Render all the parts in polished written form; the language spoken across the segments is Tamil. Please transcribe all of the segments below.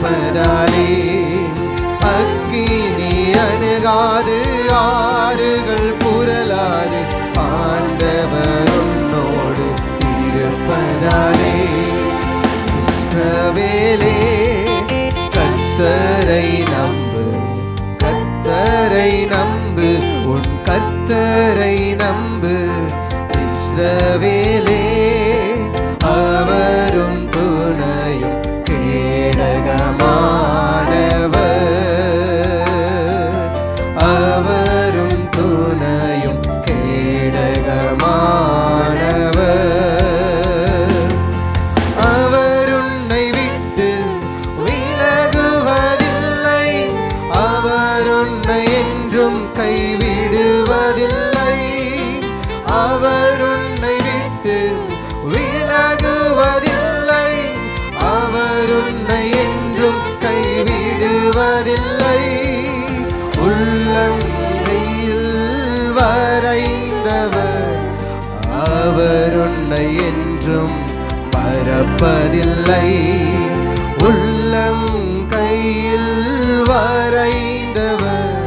இருப்பதாலே அக்கினி அணுகாது, ஆறுகள் புரளாது, ஆண்டவர் உன்னோடு இருப்பதாலே. இஸ்ரவேலே கர்த்தரை நம்பு, கர்த்தரை நம்பு, உன் கர்த்தரை நம்பு. இஸ்ரவேலே அவரும் துணையும் கேடகமானவர், அவரும் துணையும் கேடகமானவர். அவர் உன்னை விட்டு விலகுவதில்லை, அவர் உன்னை என்றும் கைவிடுவதில்லை. அவர் உன்னை விட்டு விலகுவதில்லை, அவர் உன்னை என்றும் கைவிடுவதில்லை. உள்ளங்கையில் வரைந்தவர் அவர் உன்னை என்றும் மறப்பதில்லை. உள்ளங்கையில் வரைந்தவர்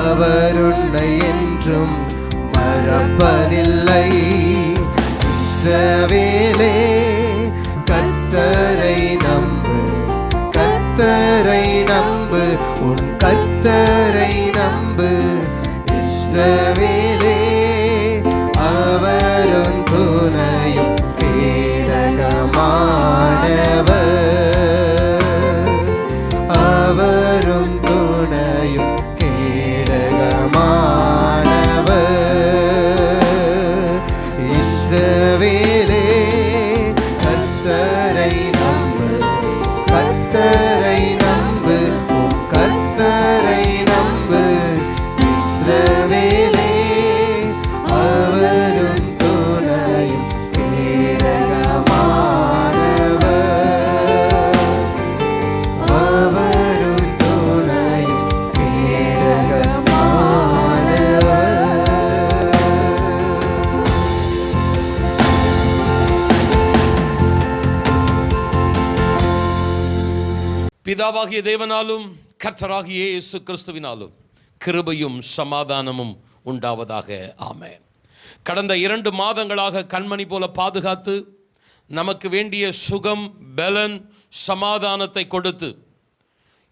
அவர் உன்னை என்றும் மறப்பதில்லை. இஸ்ரவேலே கர்த்தரை நம்பு, கர்த்தரை நம்பு, உன் கர்த்தரை நம்பு. இஸ்ரவேலே அவரும் துணையும் கேடகமானவர், அவரும் துணையும் கேடகமானவர். இஸ்ரவேலே கர்த்தரை நம்பு, கர்த்தரை நம்பு, உன் கர்த்தரை நம்பு. இஸ்ரவேலே அவரும் துணையும் கேடகமானவர், அவரும் துணையும் கேடகமானவர். பிதாவாகிய தேவனாலும் கர்த்தராகிய இயேசு கிறிஸ்துவினாலும் கிருபையும் சமாதானமும் உண்டாவதாக. ஆமென். கடந்த 2 மாதங்களாக கண்மணி போல பாதுகாத்து நமக்கு வேண்டிய சுகம், பலன், சமாதானத்தை கொடுத்து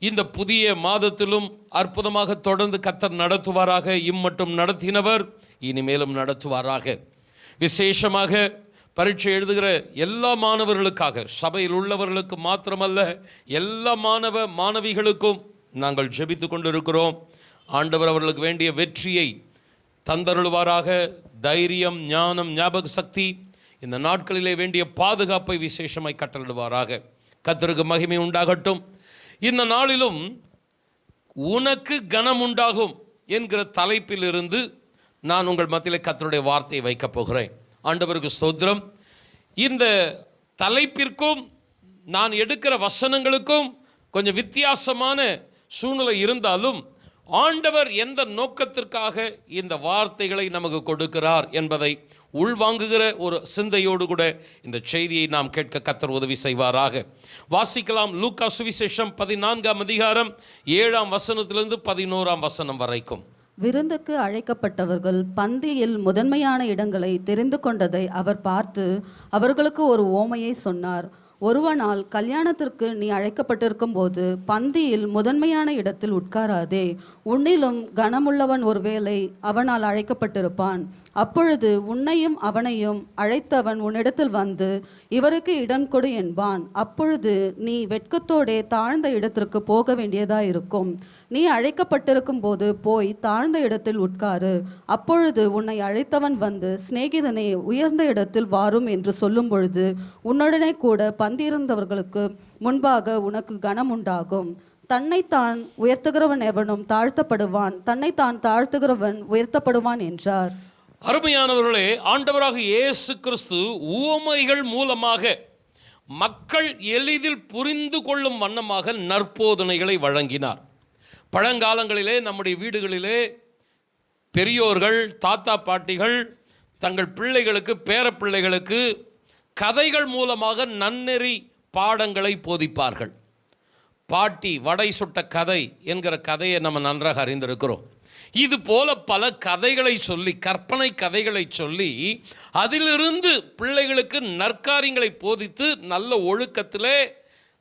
இந்த புதிய மாதத்திலும் அற்புதமாக தொடர்ந்து கர்த்தர் நடத்துவாராக. இம்மட்டும் நடத்தினவர் இனிமேலும் நடத்துவாராக. விசேஷமாக பரீட்சை எழுதுகிற எல்லா மாணவர்களுக்காக, சபையில் உள்ளவர்களுக்கு மாத்திரமல்ல, எல்லா மாணவிகளுக்கும் நாங்கள் ஜெபித்து கொண்டிருக்கிறோம். ஆண்டவர் அவர்களுக்கு வேண்டிய வெற்றியை தந்தருள்வாராக. தைரியம், ஞானம், ஞாபக சக்தி, இந்த நாட்களிலே வேண்டிய பாதுகாப்பை விசேஷமாய் கட்டளிடுவாராக. கர்த்தருக்கு மகிமை உண்டாகட்டும். இந்த நாளிலும் உனக்கு கனம் உண்டாகும் என்கிற தலைப்பிலிருந்து நான் உங்கள் மத்தியிலே கர்த்தருடைய வார்த்தையை வைக்கப் போகிறேன். ஆண்டவருக்கு ஸ்தோத்திரம். இந்த தலைப்பிற்கும் நான் எடுக்கிற வசனங்களுக்கும் கொஞ்சம் வித்தியாசமான சூழ்நிலை இருந்தாலும் ஆண்டவர் எந்த நோக்கத்திற்காக இந்த வார்த்தைகளை நமக்கு கொடுக்கிறார் என்பதை உள்வாங்குகிற ஒரு சிந்தையோடு கூட இந்த செய்தியை நாம் கேட்க கர்த்தர் உதவி செய்வாராக. வாசிக்கலாம். லூக்கா சுவிசேஷம் 14ஆம் அதிகாரம் 7ஆம் வசனத்திலிருந்து 11ஆம் வசனம் வரைக்கும். விருந்துக்கு அழைக்கப்பட்டவர்கள் பந்தியில் முதன்மையான இடங்களை தெரிந்து கொண்டதை அவர் பார்த்து அவர்களுக்கு ஒரு ஓமையை சொன்னார். ஒருவனால் கல்யாணத்திற்கு நீ அழைக்கப்பட்டிருக்கும் போது பந்தியில் முதன்மையான இடத்தில் உட்காராதே. உன்னிலும் கனமுள்ளவன் ஒருவேளை அவனால் அழைக்கப்பட்டிருப்பான். அப்பொழுது உன்னையும் அவனையும் அழைத்தவன் உன்னிடத்தில் வந்து இவருக்கு இடம் கொடு என்பான். அப்பொழுது நீ வெட்கத்தோடே தாழ்ந்த இடத்திற்கு போக வேண்டியதாயிருக்கும். நீ அழைக்கப்பட்டிருக்கும் போது போய் தாழ்ந்த இடத்தில் உட்காரு. அப்பொழுது உன்னை அழைத்தவன் வந்து சிநேகிதனே உயர்ந்த இடத்தில் வாரும் என்று சொல்லும் பொழுது உன்னுடனே கூட பந்தியிருந்தவர்களுக்கு முன்பாக உனக்கு கனம் உண்டாகும். தன்னைத்தான் உயர்த்துகிறவன் எவனும் தாழ்த்தப்படுவான், தன்னைத்தான் தாழ்த்துகிறவன் உயர்த்தப்படுவான் என்றார். அருமையானவர்களே, ஆண்டவராக இயேசு கிறிஸ்து உவமைகள் மூலமாக மக்கள் எளிதில் புரிந்து கொள்ளும் வண்ணமாக நற்போதனைகளை வழங்கினார். பழங்காலங்களிலே நம்முடைய வீடுகளிலே பெரியோர்கள், தாத்தா பாட்டிகள் தங்கள் பிள்ளைகளுக்கு, பேரப்பிள்ளைகளுக்கு கதைகள் மூலமாக நன்னெறி பாடங்களை போதிப்பார்கள். பாட்டி வடை சுட்ட கதை என்கிற கதையை நம்ம நன்றாக அறிந்திருக்கிறோம். இது போல பல கதைகளை சொல்லி, கற்பனை கதைகளை சொல்லி, அதிலிருந்து பிள்ளைகளுக்கு நற்காரியங்களை போதித்து நல்ல ஒழுக்கத்திலே,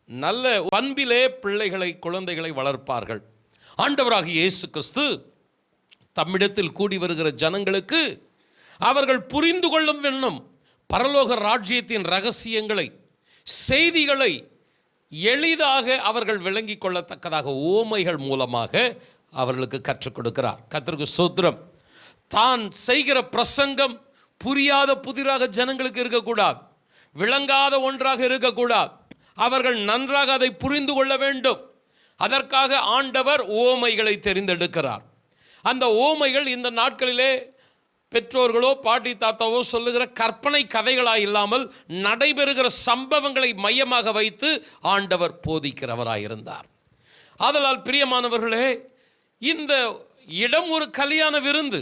நல்ல பண்பிலே குழந்தைகளை வளர்ப்பார்கள். ஆண்டவராகிய இயேசு கிறிஸ்து தம்மிடத்தில் கூடி வருகிற ஜனங்களுக்கு அவர்கள் புரிந்து கொள்ளும் வண்ணம் பரலோக ராஜ்யத்தின் ரகசியங்களை, செய்திகளை எளிதாக அவர்கள் விளங்கி கொள்ளத்தக்கதாக ஓமைகள் மூலமாக அவர்களுக்கு கற்றுக் கொடுக்கிறார். கர்த்தருக்கு ஸ்தோத்திரம். தான் செய்கிற பிரசங்கம் புரியாத புதிராக ஜனங்களுக்கு இருக்கக்கூடாது, விளங்காத ஒன்றாக இருக்கக்கூடாது. அவர்கள் நன்றாக அதை புரிந்து கொள்ள வேண்டும். அதற்காக ஆண்டவர் ஓமைகளை தெரிந்தெடுக்கிறார். அந்த ஓமைகள் இந்த நாட்களிலே பெற்றோர்களோ பாட்டி தாத்தாவோ சொல்லுகிற கற்பனை கதைகளாக இல்லாமல் நடைபெறுகிற சம்பவங்களை மையமாக வைத்து ஆண்டவர் போதிக்கிறவராயிருந்தார். ஆதலால் பிரியமானவர்களே, இந்த இடம் ஒரு கல்யாண விருந்து.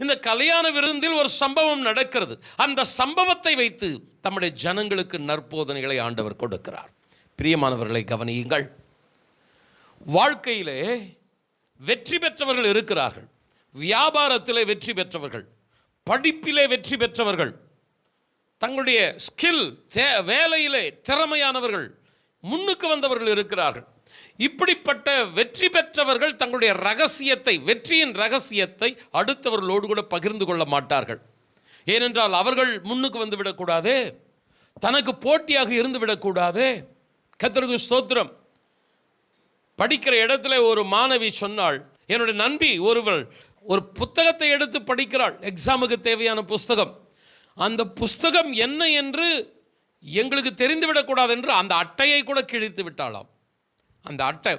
இந்த கல்யாண விருந்தில் ஒரு சம்பவம் நடக்கிறது. அந்த சம்பவத்தை வைத்து தம்முடைய ஜனங்களுக்கு நற்போதனைகளை ஆண்டவர் கொடுக்கிறார். பிரியமானவர்களை கவனியுங்கள். வாழ்க்கையிலே வெற்றி பெற்றவர்கள் இருக்கிறார்கள். வியாபாரத்திலே வெற்றி பெற்றவர்கள், படிப்பிலே வெற்றி பெற்றவர்கள், தங்களுடைய ஸ்கில் வேலையிலே திறமையானவர்கள், முன்னுக்கு வந்தவர்கள் இருக்கிறார்கள். இப்படிப்பட்ட வெற்றி பெற்றவர்கள் தங்களுடைய ரகசியத்தை, வெற்றியின் ரகசியத்தை அடுத்தவர்களோடு கூட பகிர்ந்து கொள்ள மாட்டார்கள். ஏனென்றால் அவர்கள் முன்னுக்கு வந்து விடக்கூடாதே, தனக்கு போட்டியாக இருந்து விடக்கூடாதே. கர்த்தருக்கு ஸ்தோத்திரம். படிக்கிற இடத்துல ஒரு மாணவி சொன்னாள், என்னுடைய நண்பி ஒருவள் ஒரு புத்தகத்தை எடுத்து படிக்கிறாள், எக்ஸாமுக்கு தேவையான புஸ்தகம். அந்த புஸ்தகம் என்ன என்று எங்களுக்கு தெரிந்துவிடக்கூடாது என்று அந்த அட்டையை கூட கிழித்து விட்டாளாம். அந்த அட்டை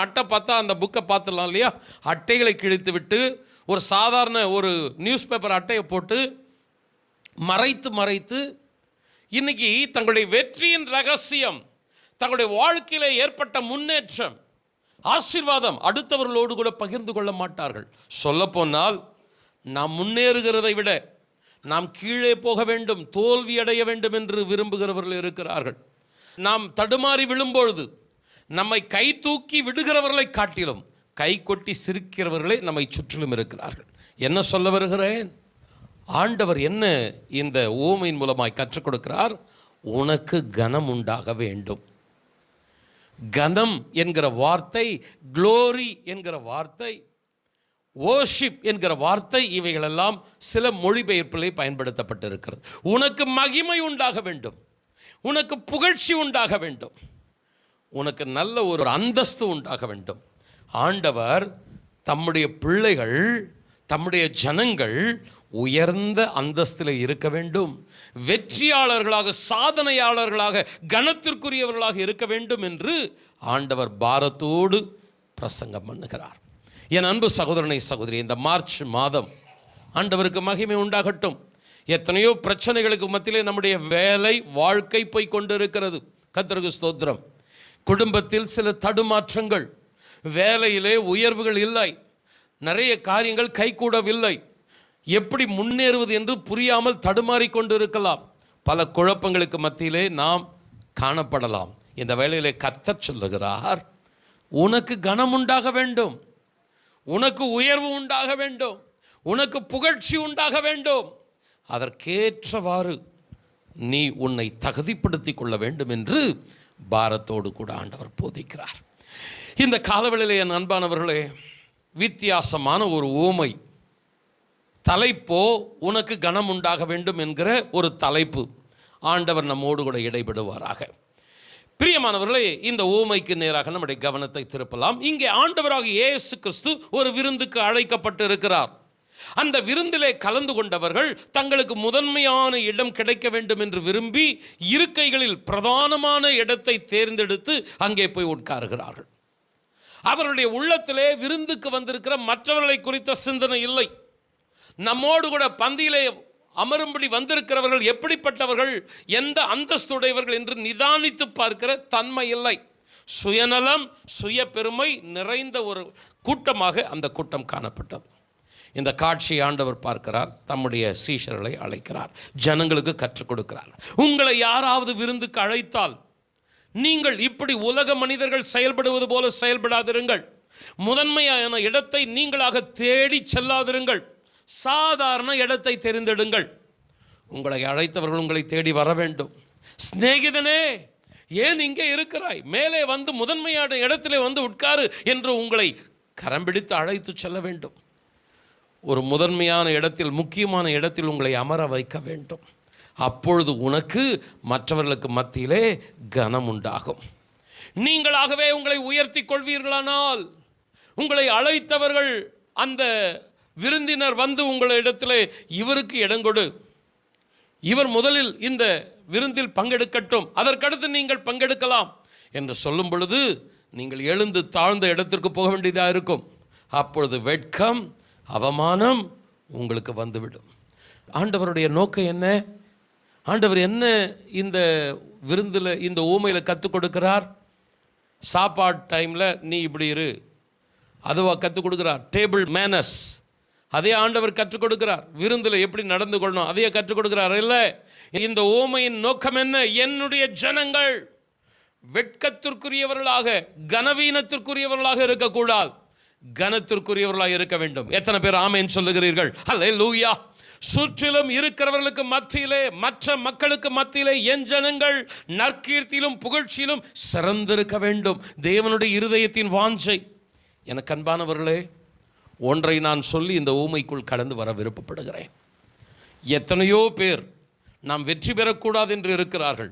அட்டை பார்த்தா அந்த புக்கை பார்த்துடலாம் இல்லையா, அட்டைகளை கிழித்து விட்டு ஒரு சாதாரண ஒரு நியூஸ் பேப்பர் அட்டையை போட்டு மறைத்து இன்னைக்கு தங்களுடைய வெற்றியின் ரகசியம், தங்களுடைய வாழ்க்கையிலே ஏற்பட்ட முன்னேற்றம், ஆசீர்வாதம் அடுத்தவர்களோடு கூட பகிர்ந்து கொள்ள மாட்டார்கள். சொல்லப்போனால் நாம் முன்னேறுகிறதை விட நாம் கீழே போக வேண்டும், தோல்வி அடைய வேண்டும் என்று விரும்புகிறவர்கள் இருக்கிறார்கள். நாம் தடுமாறி விழும்பொழுது நம்மை கை தூக்கி விடுகிறவர்களை காட்டிலும் கை கொட்டி சிரிக்கிறவர்களே நம்மை சுற்றிலும் இருக்கிறார்கள். என்ன சொல்ல வருகிறேன்? ஆண்டவர் என்ன இந்த ஓமையின் மூலமாய் கற்றுக் கொடுக்கிறார்? உனக்கு கனம் உண்டாக வேண்டும். கனம் என்கிற வார்த்தை, க்ளோரி என்கிற வார்த்தை, வர்ஷிப் என்கிற வார்த்தை, இவைகளெல்லாம் சில மொழிபெயர்ப்பிலே பயன்படுத்தப்பட்டிருக்கிறது. உனக்கு மகிமை உண்டாக வேண்டும், உனக்கு புகழ்ச்சி உண்டாக வேண்டும், உனக்கு நல்ல ஒரு அந்தஸ்து உண்டாக வேண்டும். ஆண்டவர் தம்முடைய பிள்ளைகள், தம்முடைய ஜனங்கள் உயர்ந்த அந்தஸ்தில் இருக்க வேண்டும், வெற்றியாளர்களாக, சாதனையாளர்களாக, கனத்திற்குரியவர்களாக இருக்க வேண்டும் என்று ஆண்டவர் பாரத்தோடு பிரசங்கம் பண்ணுகிறார். என் அன்பு சகோதரனை சகோதரி, இந்த மார்ச் மாதம் ஆண்டவருக்கு மகிமை உண்டாகட்டும். எத்தனையோ பிரச்சனைகளுக்கு மத்தியிலே நம்முடைய வேலை, வாழ்க்கை போய் கொண்டு இருக்கிறது. கர்த்தருக்கு ஸ்தோத்திரம். குடும்பத்தில் சில தடுமாற்றங்கள், வேலையிலே உயர்வுகள் இல்லை, நிறைய காரியங்கள் கைகூடவில்லை, எப்படி முன்னேறுவது என்று புரியாமல் தடுமாறிக்கொண்டு இருக்கலாம். பல குழப்பங்களுக்கு மத்தியிலே நாம் காணப்படலாம். இந்த வேளையிலே கர்த்தர் சொல்லுகிறார், உனக்கு கனம் உண்டாக வேண்டும், உனக்கு உயர்வு உண்டாக வேண்டும், உனக்கு புகழ்ச்சி உண்டாக வேண்டும். அதற்கேற்றவாறு நீ உன்னை தகுதிப்படுத்திக் கொள்ள வேண்டும் என்று பாரத்தோடு கூட ஆண்டவர் போதிக்கிறார். இந்த காலவெளியிலே என் அன்பானவர்களே, வித்தியாசமான ஒரு ஓமை தலைப்போ உனக்கு கனம் உண்டாக வேண்டும் என்கிற ஒரு தலைப்பு. ஆண்டவர் நம்மோடு கூட இடைபடுவாராக. பிரியமானவர்களே, இந்த ஓமைக்கு நேராக நம்முடைய கவனத்தை திருப்பலாம். இங்கே ஆண்டவராக இயேசு கிறிஸ்து ஒரு விருந்துக்கு அழைக்கப்பட்டு இருக்கிறார். அந்த விருந்திலே கலந்து கொண்டவர்கள் தங்களுக்கு முதன்மையான இடம் கிடைக்க வேண்டும் என்று விரும்பி இருக்கைகளில் பிரதானமான இடத்தை தேர்ந்தெடுத்து அங்கே போய் உட்காருகிறார்கள். அவர்களுடைய உள்ளத்திலே விருந்துக்கு வந்திருக்கிற மற்றவர்களை குறித்த சிந்தனை இல்லை. நம்மோடு கூட பந்தியிலே அமரும்படி வந்திருக்கிறவர்கள் எப்படிப்பட்டவர்கள், எந்த அந்தஸ்துடையவர்கள் என்று நிதானித்து பார்க்கிற தன்மை இல்லை. சுயநலம், சுய பெருமை நிறைந்த ஒரு கூட்டமாக அந்த கூட்டம் காணப்பட்டது. இந்த காட்சியை ஆண்டவர் பார்க்கிறார், தம்முடைய சீஷர்களை அழைக்கிறார், ஜனங்களுக்கு கற்றுக் கொடுக்கிறார். உங்களை யாராவது விருந்துக்கு அழைத்தால் நீங்கள் இப்படி உலக மனிதர்கள் செயல்படுவது போல செயல்படாதிருங்கள். முதன்மையான இடத்தை நீங்களாக தேடி செல்லாதிருங்கள். சாதாரண இடத்தை தெரிந்தெடுங்கள். உங்களை அழைத்தவர்கள் உங்களை தேடி வர வேண்டும். சிநேகிதனே, ஏன் இங்கே இருக்கிறாய்? மேலே வந்து முதன்மையான இடத்திலே வந்து உட்காரு என்று உங்களை கரம் பிடித்து அழைத்து செல்ல வேண்டும். ஒரு முதன்மையான இடத்தில், முக்கியமான இடத்தில் உங்களை அமர வைக்க வேண்டும். அப்பொழுது உனக்கு மற்றவர்களுக்கு மத்தியிலே கனம் உண்டாகும். நீங்களாகவே உங்களை உயர்த்தி கொள்வீர்களானால், உங்களை அழைத்தவர்கள் அந்த விருந்தினர் வந்து உங்களை இடத்திலே இவருக்கு இடங்கொடு, இவர் முதலில் இந்த விருந்தில் பங்கெடுக்கட்டும், அதற்கடுத்து நீங்கள் பங்கெடுக்கலாம் என்று சொல்லும் பொழுது நீங்கள் எழுந்து தாழ்ந்த இடத்திற்கு போக வேண்டியதாக இருக்கும். அப்பொழுது வெட்கம், அவமானம் உங்களுக்கு வந்துவிடும். ஆண்டவருடைய நோக்கம் என்ன? ஆண்டவர் என்ன இந்த விருந்தில், இந்த ஊமையில் கற்றுக் கொடுக்கிறார்? சாப்பாடு டைமில் நீ இப்படி இரு, அதுவா கற்றுக் கொடுக்கிறார். டேபிள் மேனஸ் அதே ஆண்டவர் கற்றுக் கொடுக்கிறார். விருந்தில் எப்படி நடந்து கொள்ளணும் அதையே கற்றுக் கொடுக்கிறார். இல்லை, இந்த ஊமையின் நோக்கம் என்ன? என்னுடைய ஜனங்கள் வெட்கத்திற்குரியவர்களாக, கனவீனத்திற்குரியவர்களாக இருக்கக்கூடாது, கனத்திற்குரியவர்களாக இருக்க வேண்டும். எத்தனை பேர் ஆமென் சொல்லுகிறீர்கள்? அல்லேலூயா. சுற்றிலும் இருக்கிறவர்களுக்கு மத்தியிலே, மற்ற மக்களுக்கு மத்தியிலே என் ஜனங்கள் நற்கீர்த்தியிலும் புகழ்ச்சியிலும் சிறந்திருக்க வேண்டும். தேவனுடைய இருதயத்தின் வாஞ்சை. எனக்கு அன்பானவர்களே, ஒன்றை நான் சொல்லி இந்த ஊமைக்குள் கடந்து வர விருப்பப்படுகிறேன். எத்தனையோ பேர் நாம் வெற்றி பெறக்கூடாது என்று இருக்கிறார்கள்.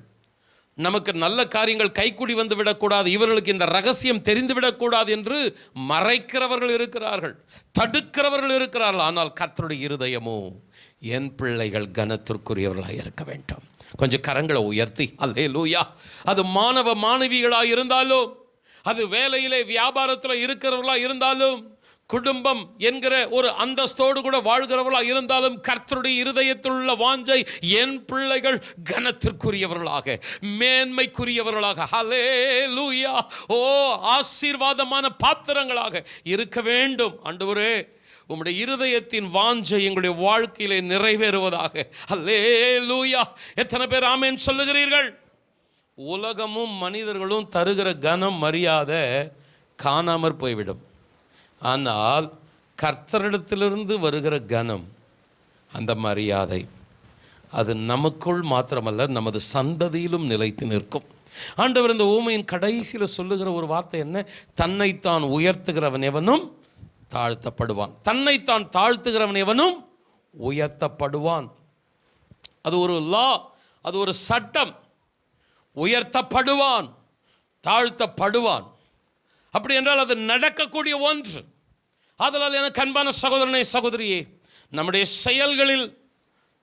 நமக்கு நல்ல காரியங்கள் கைக்கூடி வந்து விடக்கூடாது, இவர்களுக்கு இந்த ரகசியம் தெரிந்துவிடக்கூடாது என்று மறைக்கிறவர்கள் இருக்கிறார்கள், தடுக்கிறவர்கள் இருக்கிறார்கள். ஆனால் கர்த்தருடைய இருதயமோ, என் பிள்ளைகள் கனத்திற்குரியவர்களாக இருக்க வேண்டும். கொஞ்சம் கரங்களை உயர்த்தி அல்லேலூயா. அது மாணவ மாணவிகளாக இருந்தாலும், அது வேலையிலே வியாபாரத்தில் இருக்கிறவர்களாக இருந்தாலும், குடும்பம் என்கிற ஒரு அந்தஸ்தோடு கூட வாழ்கிறவர்களாக இருந்தாலும், கர்த்தருடைய இருதயத்தில் உள்ள வாஞ்சை, என் பிள்ளைகள் கனத்திற்குரியவர்களாக, மேன்மைக்குரியவர்களாக, ஹல்லேலூயா, ஓ ஆசீர்வாதமான பாத்திரங்களாக இருக்க வேண்டும். ஆண்டவரே, உம்முடைய இருதயத்தின் வாஞ்சை எங்களுடைய வாழ்க்கையிலே நிறைவேறுவதாக. ஹல்லேலூயா. எத்தனை பேர் ஆமென் சொல்லுகிறீர்கள்? உலகமும் மனிதர்களும் தருகிற கனம், மரியாதை காணாமற் போய்விடும். ஆனால் கர்த்தரிடத்திலிருந்து வருகிற கனம், அந்த மரியாதை, அது நமக்குள் மாத்திரமல்ல, நமது சந்ததியிலும் நிலைத்து நிற்கும். ஆண்டவர் இந்த ஊமையின் கடைசியில் சொல்லுகிற ஒரு வார்த்தை என்ன? தன்னைத்தான் உயர்த்துகிறவன் எவனும் தாழ்த்தப்படுவான், தன்னைத்தான் தாழ்த்துகிறவன் எவனும் உயர்த்தப்படுவான். அது ஒரு லா, அது ஒரு சட்டம். உயர்த்தப்படுவான், தாழ்த்தப்படுவான். அப்படி என்றால் அது நடக்கக்கூடிய ஒன்று. அதனால் எனக்கு அன்பான சகோதரனே, சகோதரியே, நம்முடைய செயல்களில்,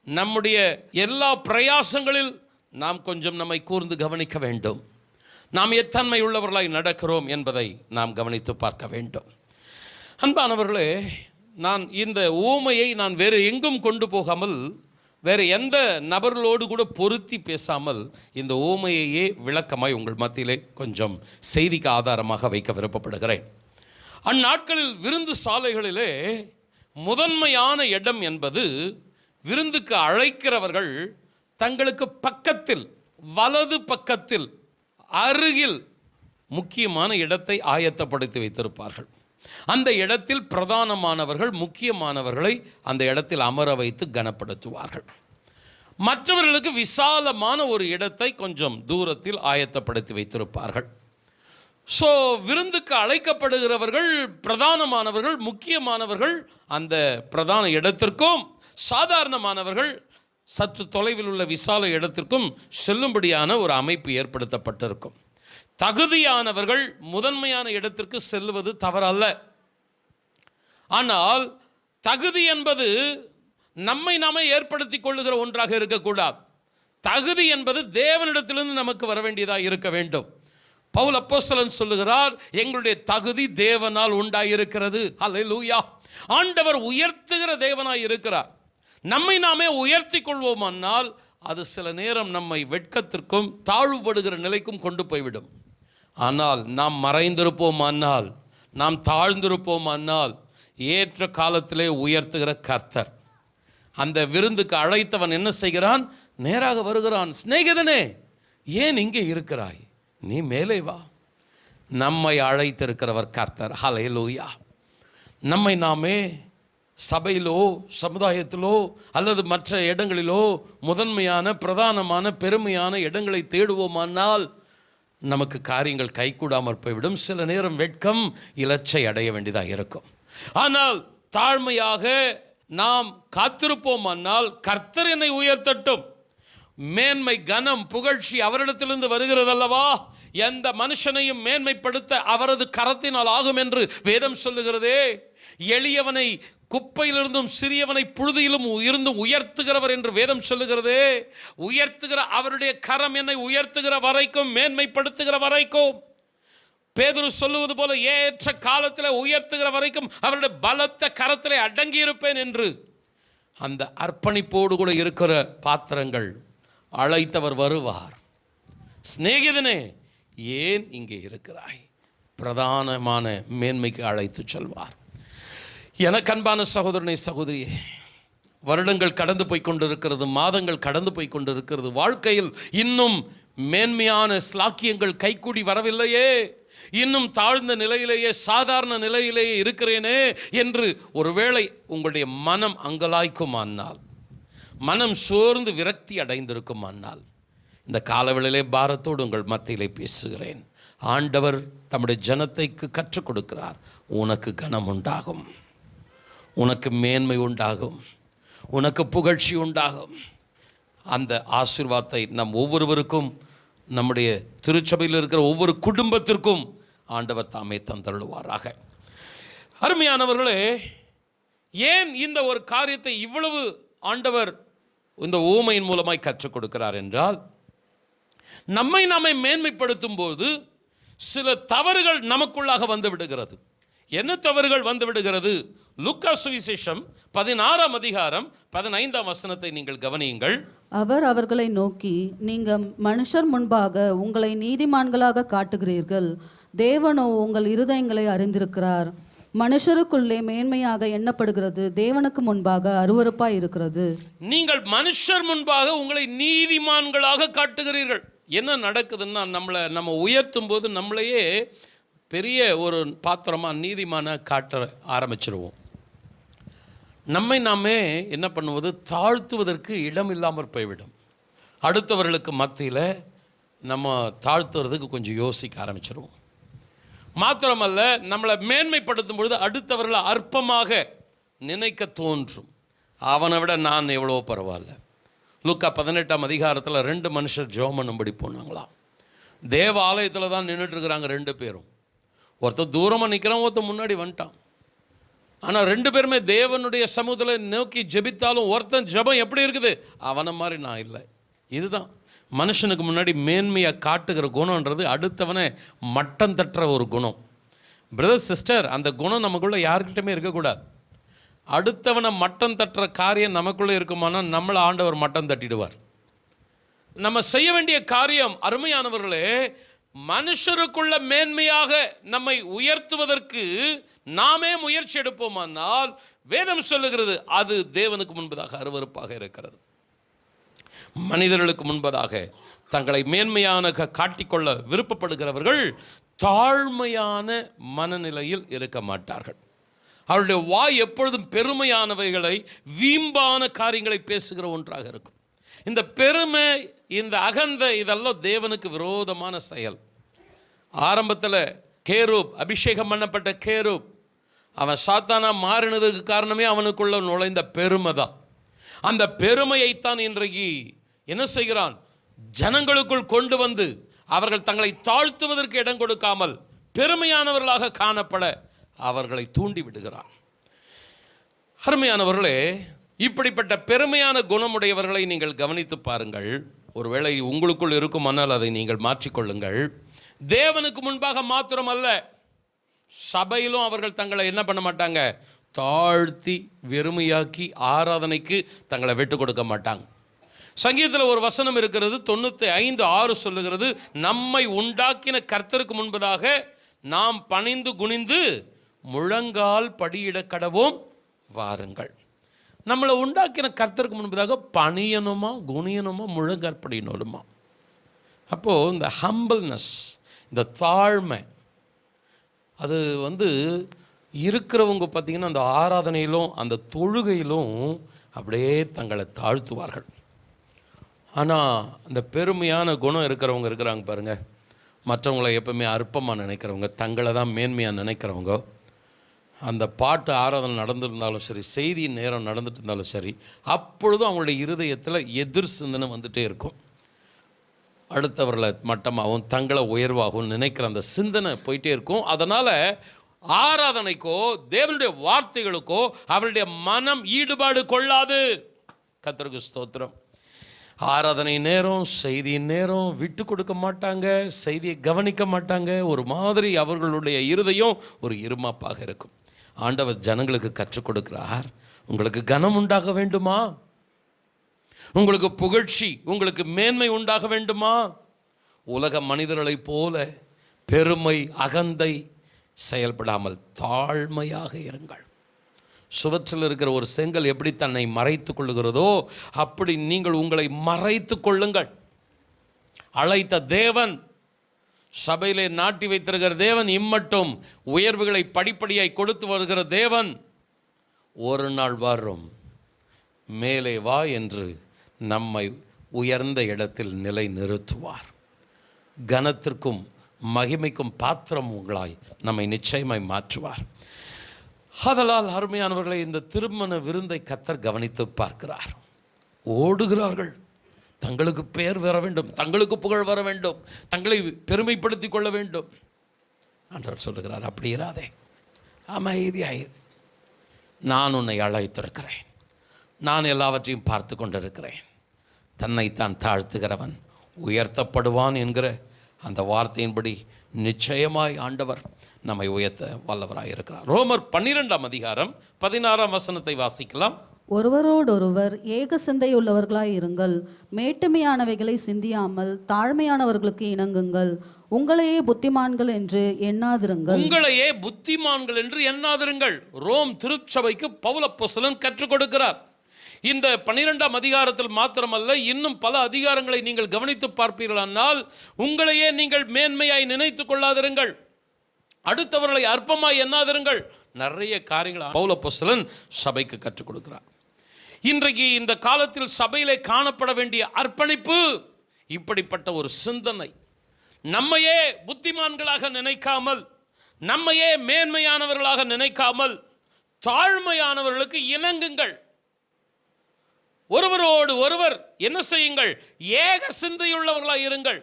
நம்முடைய எல்லா பிரயாசங்களில் நாம் கொஞ்சம் நம்மை கூர்ந்து கவனிக்க வேண்டும். நாம் எத்தன்மை உள்ளவர்களாய் நடக்கிறோம் என்பதை நாம் கவனித்து பார்க்க வேண்டும். அன்பானவர்களே, நான் இந்த ஊமையை நான் வேறு எங்கும் கொண்டு போகாமல், வேறு எந்த நபர்களோடு கூட பொருத்தி பேசாமல், இந்த ஊமையையே விளக்கமாய் உங்கள் மத்தியிலே கொஞ்சம் செய்திக்கு ஆதாரமாக வைக்க விருப்பப்படுகிறேன். அந்நாட்களில் விருந்து சாலைகளிலே முதன்மையான இடம் என்பது, விருந்துக்கு அழைக்கிறவர்கள் தங்களுக்கு பக்கத்தில், வலது பக்கத்தில், அருகில் முக்கியமான இடத்தை ஆயத்தப்படுத்தி வைத்திருப்பார்கள். அந்த இடத்தில் பிரதானமானவர்கள், முக்கியமானவர்களை அந்த இடத்தில் அமர வைத்து கனப்படுத்துவார்கள். மற்றவர்களுக்கு விசாலமான ஒரு இடத்தை கொஞ்சம் தூரத்தில் ஆயத்தப்படுத்தி வைத்திருப்பார்கள். ஸோ விருந்துக்கு அழைக்கப்படுகிறவர்கள், பிரதானமானவர்கள், முக்கியமானவர்கள் அந்த பிரதான இடத்திற்கும், சாதாரணமானவர்கள் சற்று தொலைவில் உள்ள விசால இடத்திற்கும் செல்லும்படியான ஒரு அமைப்பு ஏற்படுத்தப்பட்டிருக்கும். தகுதியானவர்கள் முதன்மையான இடத்திற்கு செல்வது தவறல்ல. ஆனால் தகுதி என்பது நம்மை நாமே ஏற்படுத்தி கொள்ளுகிற ஒன்றாக இருக்கக்கூடாது. தகுதி என்பது தேவனிடத்திலிருந்து நமக்கு வர வேண்டியதாக இருக்க வேண்டும். பவுல் அப்போஸ்தலன் சொல்லுகிறார், எங்களுடைய தகுதி தேவனால் உண்டாயிருக்கிறது. அல்லேலூயா. ஆண்டவர் உயர்த்துகிற தேவனாய் இருக்கிறார். நம்மை நாமே உயர்த்தி கொள்வோமானால் அது சில நேரம் நம்மை வெட்கத்திற்கும் தாழ்வுபடுகிற நிலைக்கும் கொண்டு போய்விடும். ஆனால் நாம் மறைந்திருப்போமானால், நாம் தாழ்ந்திருப்போமானால், ஏற்ற காலத்திலே உயர்த்துகிற கர்த்தர். அந்த விருந்துக்கு அழைத்தவன் என்ன செய்கிறான்? நேராக வருகிறான். சிநேகிதனே, ஏன் இங்கே இருக்கிறாய்? நீ மேலே வா. நம்மை அழைத்திருக்கிறவர் கர்த்தர். ஹல்லேலூயா. நம்மை நாமே சபையிலோ சமுதாயத்திலோ அல்லது மற்ற இடங்களிலோ முதன்மையான பிரதானமான பெருமையான இடங்களை தேடுவோமானால் நமக்கு காரியங்கள் கைகூடாமற் போய்விடும். சில நேரம் வெட்கம் இலச்சை அடைய வேண்டியதாக இருக்கும். ஆனால் தாழ்மையாக நாம் காத்திருப்போமானால் கர்த்தர் என்னை உயர்த்தட்டும். மேன்மை கனம் புகழ்ச்சி அவரிடத்திலிருந்து வருகிறதல்லவா. எந்த மனுஷனையும் மேன்மைப்படுத்த அவரது கரத்தினால் ஆகும் என்று வேதம் சொல்லுகிறதே. எளியவனை குப்பையிலிருந்தும் சிறியவனை புழுதியிலும் இருந்தும் உயர்த்துகிறவர் என்று வேதம் சொல்லுகிறதே. உயர்த்துகிற அவருடைய கரம் என்னை உயர்த்துகிற வரைக்கும், மேன்மைப்படுத்துகிற வரைக்கும், பேதுரு சொல்லுவது போல ஏற்ற காலத்தில் உயர்த்துகிற வரைக்கும் அவருடைய பலத்த கரத்திலே அடங்கி இருப்பேன் என்று அந்த அர்ப்பணிப்போடு கூட இருக்கிற பாத்திரங்கள் அழைத்தவர் வருவார். சிநேகிதனே, ஏன் இங்கே இருக்கிறாய்? பிரதானமான மேன்மைக்கு அழைத்து செல்வார். எனக்கு அன்பான சகோதரனே, சகோதரியே, வருடங்கள் கடந்து போய் கொண்டிருக்கிறது, மாதங்கள் கடந்து போய் கொண்டிருக்கிறது. வாழ்க்கையில் இன்னும் மேன்மையான ஸ்லாக்கியங்கள் கைகூடி வரவில்லையே, இன்னும் தாழ்ந்த நிலையிலேயே சாதாரண நிலையிலேயே இருக்கிறேனே என்று ஒருவேளை உங்களுடைய மனம் அங்கலாய்க்குமானால், மனம் சோர்ந்து விரக்தி அடைந்திருக்குமானால், இந்த காலவெளியிலே பாரத்தோடு உங்கள் மத்தியிலே பேசுகிறேன். ஆண்டவர் தம்முடைய ஜனத்தைக்கு கற்றுக் கொடுக்கிறார். உனக்கு கனம் உண்டாகும், உனக்கு மேன்மை உண்டாகும், உனக்கு புகழ்ச்சி உண்டாகும். அந்த ஆசீர்வாதத்தை நம் ஒவ்வொருவருக்கும், நம்முடைய திருச்சபையில் இருக்கிற ஒவ்வொரு குடும்பத்திற்கும் ஆண்டவர் தாமே தந்தருள்வாராக. அருமையானவர்களே, ஏன் இந்த ஒரு காரியத்தை இவ்வளவு ஆண்டவர் இந்த ஊமையின் மூலமாய் கற்றுக் கொடுக்கிறார் என்றால், நம்மை நாமே மேன்மைப்படுத்தும் போது சில தவறுகள் நமக்குள்ளாக வந்து விடுகிறது. என்ன தவறுகள் வந்து விடுகிறது? லூக்கா சுவிசேஷம் 16ஆம் அதிகாரம் 15ஆம் வசனத்தை நீங்கள் கவனியுங்கள். அவர் அவர்களை நோக்கி, நீங்கள் மனுஷர் முன்பாக உங்களை நீதிமான்களாக காட்டுகிறீர்கள், தேவனோ உங்கள் இருதயங்களை அறிந்திருக்கிறார். மனுஷருக்குள்ளே மேன்மையாக எண்ணப்படுகிறது, தேவனுக்கு முன்பாக அருவருப்பாய் இருக்கிறது. நீங்கள் மனுஷர் முன்பாக உங்களை நீதிமான்களாக காட்டுகிறீர்கள். என்ன நடக்குதுன்னா, நம்ம உயர்த்தும் போது நம்மளையே பெரிய ஒரு பாத்திரமாக நீதிமான காட்ட ஆரம்பிச்சிருவோம். நம்மை நாமே என்ன பண்ணுவது, தாழ்த்துவதற்கு இடம் இல்லாமல் போய்விடும். அடுத்தவர்களுக்கு மத்தியில் நம்ம தாழ்த்துறதுக்கு கொஞ்சம் யோசிக்க ஆரம்பிச்சிருவோம். மாத்திரமல்ல, நம்மளை மேன்மைப்படுத்தும் பொழுது அடுத்தவர்களை அற்பமாக நினைக்க தோன்றும். அவனை விட நான் எவ்வளோ பரவாயில்ல. லூக்கா 18ஆம் அதிகாரத்தில் 2 மனுஷர் ஜெபம் பண்ணும்படி போனாங்களாம். தேவ ஆலயத்தில் தான் நின்றுட்டுருக்குறாங்க 2 பேரும். ஒருத்தர் தூரமாக நிற்கிறான், ஒருத்தர் முன்னாடி வந்துட்டான். ஆனால் 2 பேருமே தேவனுடைய சமூகத்தில் நோக்கி ஜெபித்தாலும் ஒருத்தன் ஜெபம் எப்படி இருக்குது, அவனை மாதிரி நான் இல்லை. இதுதான் மனுஷனுக்கு முன்னாடி மேன்மையை காட்டுகிற குணன்றது, அடுத்தவனை மட்டம் தட்டுற ஒரு குணம். பிரதர் சிஸ்டர், அந்த குணம் நமக்குள்ளே யாருக்கிட்டமே இருக்கக்கூடாது. அடுத்தவனை மட்டம் தட்டுற காரியம் நமக்குள்ளே இருக்குமானால் நம்மளை ஆண்டவர் மட்டம் தட்டிடுவார். நம்ம செய்ய வேண்டிய காரியம், அருமையானவர்களே, மனுஷருக்குள்ள மேன்மையாக நம்மை உயர்த்துவதற்கு நாமே முயற்சி எடுப்போமானால் வேதம் சொல்லுகிறது, அது தேவனுக்கு முன்பதாக அருவருப்பாக இருக்கிறது. மனிதர்களுக்கு முன்பதாக தங்களை மேன்மையான காட்டிக்கொள்ள விருப்பப்படுகிறவர்கள் தாழ்மையான மனநிலையில் இருக்க மாட்டார்கள். அவருடைய வாய் எப்பொழுதும் பெருமையானவைகளை, வீம்பான காரியங்களை பேசுகிற ஒன்றாக இருக்கும். இந்த பெருமை, இந்த அகந்தை, இதெல்லாம் தேவனுக்கு விரோதமான செயல். ஆரம்பத்தில் கேரூப், அபிஷேகம் பண்ணப்பட்ட கேரூப், அவன் சாத்தானா மாறினதுக்கு காரணமே அவனுக்குள்ள நுழைந்த பெருமை தான். அந்த பெருமையைத்தான் இன்றைக்கு என்ன செய்கிறான், ஜனங்களுக்குள் கொண்டு வந்து அவர்கள் தங்களை தாழ்த்துவதற்கு இடம் கொடுக்காமல் பெருமையானவர்களாக காணப்பட அவர்களை தூண்டி விடுகிறான். அருமையானவர்களே, இப்படிப்பட்ட பெருமையான குணமுடையவர்களை நீங்கள் கவனித்து பாருங்கள். ஒருவேளை உங்களுக்குள் இருக்குமானால் அதை நீங்கள் மாற்றிக்கொள்ளுங்கள். தேவனுக்கு முன்பாக மாத்திரம் அல்ல, சபையிலும் அவர்கள் தங்களை என்ன பண்ண மாட்டாங்க, தாழ்த்தி வெறுமையாக்கி ஆராதனைக்கு தங்களை விட்டு கொடுக்க மாட்டாங்க. சங்கீதத்தில் ஒரு வசனம் இருக்கிறது, 95:6 சொல்லுகிறது, நம்மை உண்டாக்கின கர்த்தருக்கு முன்பதாக நாம் பணிந்து குனிந்து முழங்கால் படியிட கடவோம் வாருங்கள். நம்மளை உண்டாக்கின கர்த்தருக்கு முன்பதாக பணியணுமா, குனியணுமா, முழங்கால் படியணுமா? அப்போது இந்த ஹம்பிள்னஸ், இந்த தாழ்மை, அது இருக்கிறவங்க பார்த்திங்கன்னா அந்த ஆராதனையிலும் அந்த தொழுகையிலும் அப்படியே தங்களை தாழ்த்துவார்கள். ஆனால் அந்த பெருமையான குணம் இருக்கிறவங்க இருக்கிறாங்க பாருங்கள், மற்றவங்களை எப்பவுமே அற்பமாக நினைக்கிறவங்க, தங்களை தான் மேன்மையாக நினைக்கிறவங்க, அந்த பாட்டு ஆராதனை நடந்திருந்தாலும் சரி, செய்தி நேரம் நடந்துட்டு இருந்தாலும் சரி, அப்பொழுதும் அவங்களுடைய இருதயத்தில் எதிர் சிந்தனை வந்துகிட்டே இருக்கும். அடுத்தவர்களை மட்டமாகவும் தங்களை உயர்வாகவும் நினைக்கிற அந்த சிந்தனை போயிட்டே இருக்கும். அதனால் ஆராதனைக்கோ தேவனுடைய வார்த்தைகளுக்கோ அவருடைய மனம் ஈடுபாடு கொள்ளாது. கர்த்தருக்கு ஸ்தோத்திரம். ஆராதனை நேரம், செய்தியின் நேரம் விட்டு கொடுக்க மாட்டாங்க, செய்தியை கவனிக்க மாட்டாங்க. ஒரு மாதிரி அவர்களுடைய இருதயம் ஒரு இருமாப்பாக இருக்கும். ஆண்டவர் ஜனங்களுக்கு கற்றுக் கொடுக்கிறார், உங்களுக்கு கனம் உண்டாக வேண்டுமா, உங்களுக்கு புகழ்ச்சி, உங்களுக்கு மேன்மை உண்டாக வேண்டுமா, உலக மனிதர்களைப் போல பெருமை அகந்தை செயல்படாமல் தாழ்மையாக இருங்கள். சுவற்றில் இருக்கிற ஒரு செங்கல் எப்படி தன்னை மறைத்து கொள்ளுகிறதோ அப்படி நீங்கள் உங்களை மறைத்து கொள்ளுங்கள். அழைத்த தேவன், சபையிலே நாட்டி வைத்திருக்கிற தேவன், இம்மட்டும் உயர்வுகளை படிப்படியாய் கொடுத்து வருகிற தேவன், ஒரு நாள் வரும் மேலே வா என்று நம்மை உயர்ந்த இடத்தில் நிலை நிறுத்துவார். கனத்திற்கும் மகிமைக்கும் பாத்திரம் உங்களாய் நம்மை நிச்சயமாய் மாற்றுவார். ஆதலால் அருமையானவர்களை, இந்த திருமண விருந்தை கர்த்தர் கவனித்து பார்க்கிறார். ஓடுகிறார்கள், தங்களுக்கு பேர் வர வேண்டும், தங்களுக்கு புகழ் வர வேண்டும், தங்களை பெருமைப்படுத்தி கொள்ள வேண்டும். ஆண்டவர் சொல்லுகிறார், அப்படி இராதே, அமைதியாயிரு. நான் உன்னை அழைத்திருக்கிறேன், நான் எல்லாவற்றையும் பார்த்து கொண்டிருக்கிறேன். தன்னைத்தான் தாழ்த்துகிறவன் உயர்த்தப்படுவான் என்கிற அந்த வார்த்தையின்படி நிச்சயமாய் ஆண்டவர் நம்மை உயர்த்த வல்லவராக இருக்கிறார். ரோமர் 12ஆம் அதிகாரம் 16ஆம் வசனத்தை வாசிக்கலாம். ஒருவரோடொருவர் ஏக சிந்தையுள்ளவர்களாய் இருங்கள், மேட்டுமையானவைகளை சிந்தியாமல் தாழ்மையானவர்களுக்கு இணங்குங்கள், உங்களையே புத்திமான்கள் என்று எண்ணாதிருங்கள். உங்களையே புத்திமான்கள் என்று எண்ணாதிருங்கள். ரோம் திருச்சபைக்கு பவுல் அப்போஸ்தலன் கற்றுக் கொடுக்கிறார். இந்த 12ஆம் அதிகாரத்தில் மாத்திரமல்ல, இன்னும் பல அதிகாரங்களை நீங்கள் கவனித்து பார்ப்பீர்களானால், உங்களையே நீங்கள் மேன்மையாய் நினைத்து கொள்ளாதிருங்கள், அடுத்தவர்களை அற்பமாய் எண்ணாதிருங்கள். நிறைய காரியங்கள் பவுல் அப்போஸ்தலன் சபைக்கு கற்றுக் கொடுக்கிறார். இன்றைக்கு இந்த காலத்தில் சபையிலே காணப்பட வேண்டிய அர்ப்பணிப்பு இப்படிப்பட்ட ஒரு சிந்தனை. நம்மையே புத்திமான்களாக நினைக்காமல், நம்மையே மேன்மையானவர்களாக நினைக்காமல், தாழ்மையானவர்களுக்கு இணங்குங்கள். ஒருவரோடு ஒருவர் என்ன செய்யுங்கள், ஏக சிந்தையுள்ளவர்களாக இருங்கள்.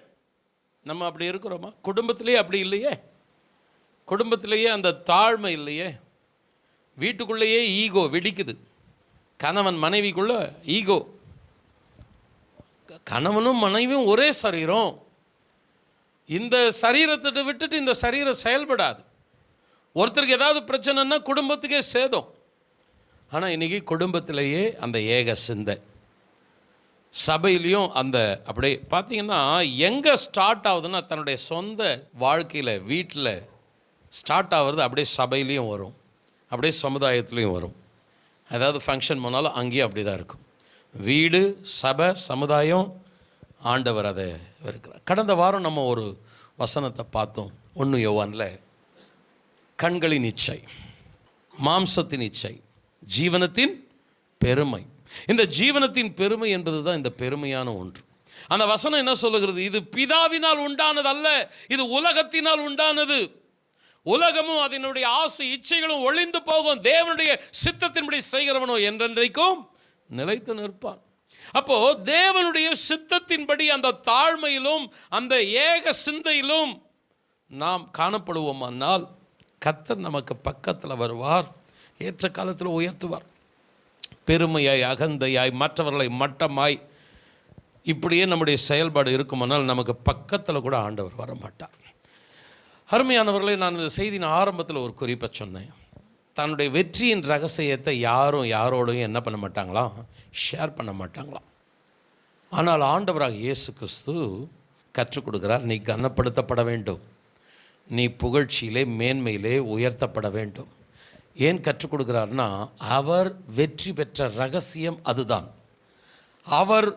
நம்ம அப்படி இருக்கிறோமா? குடும்பத்திலேயே அப்படி இல்லையே. குடும்பத்திலேயே அந்த தாழ்மை இல்லையே. வீட்டுக்குள்ளேயே ஈகோ வெடிக்குது. கணவன் மனைவிக்குள்ள ஈகோ. கணவனும் மனைவியும் ஒரே சரீரம். இந்த சரீரத்தை விட்டுட்டு இந்த சரீரம் செயல்படாது. ஒருத்தருக்கு ஏதாவது பிரச்சனைன்னா குடும்பத்துக்கே சேதம். ஆனால் இன்றைக்கி குடும்பத்திலேயே அந்த ஏக சிந்தை, சபையிலையும் அந்த அப்படியே பார்த்தீங்கன்னா எங்கே ஸ்டார்ட் ஆகுதுன்னா தன்னுடைய சொந்த வாழ்க்கையில் வீட்டில் ஸ்டார்ட் ஆகுறது அப்படியே சபையிலையும் வரும், அப்படியே சமுதாயத்துலேயும் வரும். ஏதாவது ஃபங்க்ஷன் போனாலும் அங்கேயும் அப்படி தான் இருக்கும். வீடு, சபை, சமுதாயம், ஆண்டவர் அதை இருக்கிறார். கடந்த வாரம் நம்ம ஒரு வசனத்தை பார்த்தோம். 1 யோவானில் கண்களின் இச்சை, மாம்சத்தின் இச்சை, ஜீவனத்தின் பெருமை. இந்த ஜீவனத்தின் பெருமை என்பது தான் இந்த பெருமையான ஒன்று. அந்த வசனம் என்ன சொல்லுகிறது? இது பிதாவினால் உண்டானது அல்ல, இது உலகத்தினால் உண்டானது. உலகமும் அதனுடைய ஆசை இச்சைகளும் ஒளிந்து போகும், தேவனுடைய சித்தத்தின்படி செய்கிறவனோ என்றென்றைக்கும் நிலைத்து நிற்பான். அப்போ தேவனுடைய சித்தத்தின்படி அந்த தாழ்மையிலும் அந்த ஏக சிந்தையிலும் நாம் காணப்படுவோமானால் கர்த்தர் நமக்கு பக்கத்தில் வருவார், ஏற்ற காலத்தில் உயர்த்துவார். பெருமையாய் அகந்தையாய் மற்றவர்களை மட்டமாய் இப்படியே நம்முடைய செயல்பாடு இருக்குமானால் நமக்கு பக்கத்தில் கூட ஆண்டவர் வரமாட்டார். அருமையானவர்களை, நான் இந்த செய்தியின் ஆரம்பத்தில் ஒரு குறிப்பை சொன்னேன். தன்னுடைய வெற்றியின் ரகசியத்தை யாரும் யாரோடையும் என்ன பண்ண மாட்டாங்களாம், ஷேர் பண்ண மாட்டாங்களாம். ஆனால் ஆண்டவராக இயேசு கிறிஸ்து கற்றுக் கொடுக்கிறார், நீ கனப்படுத்தப்பட வேண்டும், நீ புகழ்ச்சியிலே மேன்மையிலே உயர்த்தப்பட வேண்டும். ஏன் கற்றுக் கொடுக்கிறார்னா, அவர் வெற்றி பெற்ற ரகசியம் அதுதான். அவர்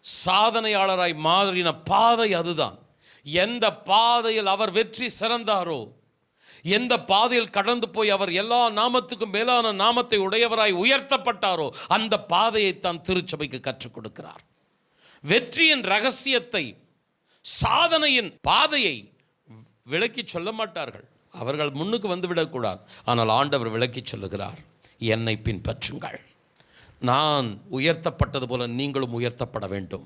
சாதனையாளராய் மாறின பாதை அதுதான். எந்த பாதையில் அவர் வெற்றி சிறந்தாரோ, எந்த பாதையில் கடந்து போய் அவர் எல்லா நாமத்துக்கும் மேலான நாமத்தை உடையவராய் உயர்த்தப்பட்டாரோ, அந்த பாதையை தான் திருச்சபைக்கு கற்றுக் கொடுக்கிறார். வெற்றியின் ரகசியத்தை, சாதனையின் பாதையை விளக்கி சொல்ல மாட்டார்கள். அவர்கள் முன்னுக்கு வந்துவிடக்கூடாது. ஆனால் ஆண்டவர் விளக்கி சொல்லுகிறார், என்னை பின்பற்றுங்கள். நான் உயர்த்தப்பட்டது போல நீங்களும் உயர்த்தப்பட வேண்டும்.